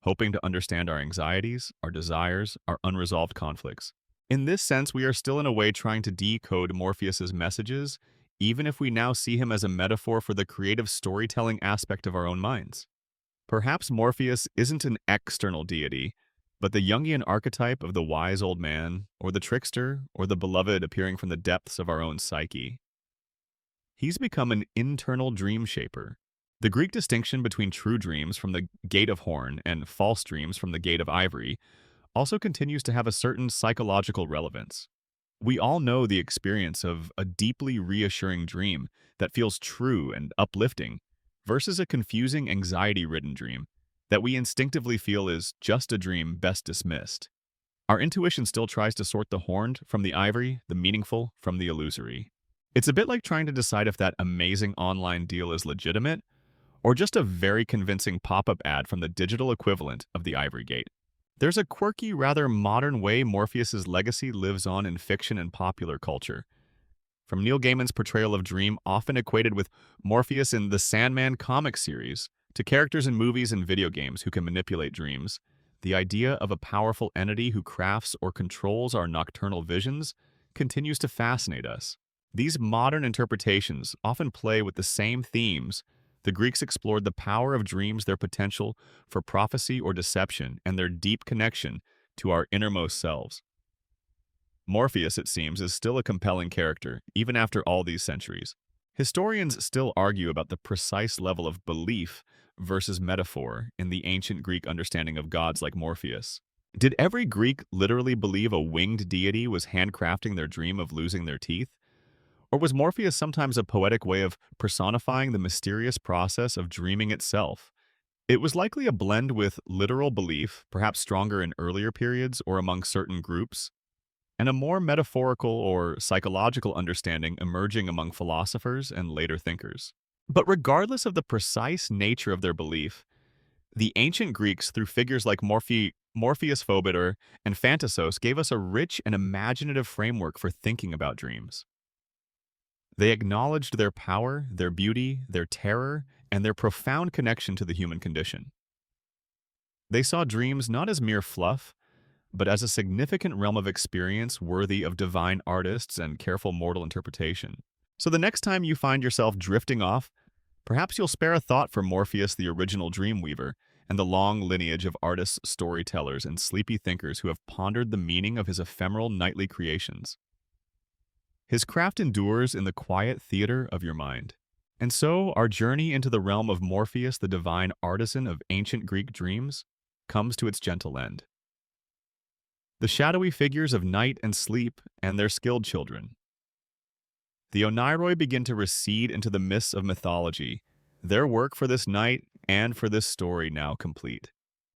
hoping to understand our anxieties, our desires, our unresolved conflicts. In this sense, we are still in a way trying to decode Morpheus's messages, even if we now see him as a metaphor for the creative storytelling aspect of our own minds. Perhaps Morpheus isn't an external deity, but the Jungian archetype of the wise old man, or the trickster, or the beloved appearing from the depths of our own psyche. He's become an internal dream shaper. The Greek distinction between true dreams from the gate of horn and false dreams from the gate of ivory also continues to have a certain psychological relevance. We all know the experience of a deeply reassuring dream that feels true and uplifting versus a confusing, anxiety-ridden dream that we instinctively feel is just a dream best dismissed. Our intuition still tries to sort the horned from the ivory, the meaningful from the illusory. It's a bit like trying to decide if that amazing online deal is legitimate or just a very convincing pop-up ad from the digital equivalent of the Ivory Gate. There's a quirky, rather modern way Morpheus's legacy lives on in fiction and popular culture. From Neil Gaiman's portrayal of Dream, often equated with Morpheus in the Sandman comic series, to characters in movies and video games who can manipulate dreams, the idea of a powerful entity who crafts or controls our nocturnal visions continues to fascinate us. These modern interpretations often play with the same themes. The Greeks explored the power of dreams, their potential for prophecy or deception, and their deep connection to our innermost selves. Morpheus, it seems, is still a compelling character, even after all these centuries. Historians still argue about the precise level of belief versus metaphor in the ancient Greek understanding of gods like Morpheus. Did every Greek literally believe a winged deity was handcrafting their dream of losing their teeth? Or was Morpheus sometimes a poetic way of personifying the mysterious process of dreaming itself? It was likely a blend with literal belief, perhaps stronger in earlier periods or among certain groups, and a more metaphorical or psychological understanding emerging among philosophers and later thinkers. But regardless of the precise nature of their belief, the ancient Greeks, through figures like Morpheus Phobetor and Phantasos, gave us a rich and imaginative framework for thinking about dreams. They acknowledged their power, their beauty, their terror, and their profound connection to the human condition. They saw dreams not as mere fluff, but as a significant realm of experience worthy of divine artists and careful mortal interpretation. So the next time you find yourself drifting off, perhaps you'll spare a thought for Morpheus, the original dream weaver, and the long lineage of artists, storytellers, and sleepy thinkers who have pondered the meaning of his ephemeral nightly creations. His craft endures in the quiet theater of your mind. And so, our journey into the realm of Morpheus, the divine artisan of ancient Greek dreams, comes to its gentle end. The shadowy figures of night and sleep and their skilled children. The Oneiroi begin to recede into the mists of mythology, their work for this night and for this story now complete.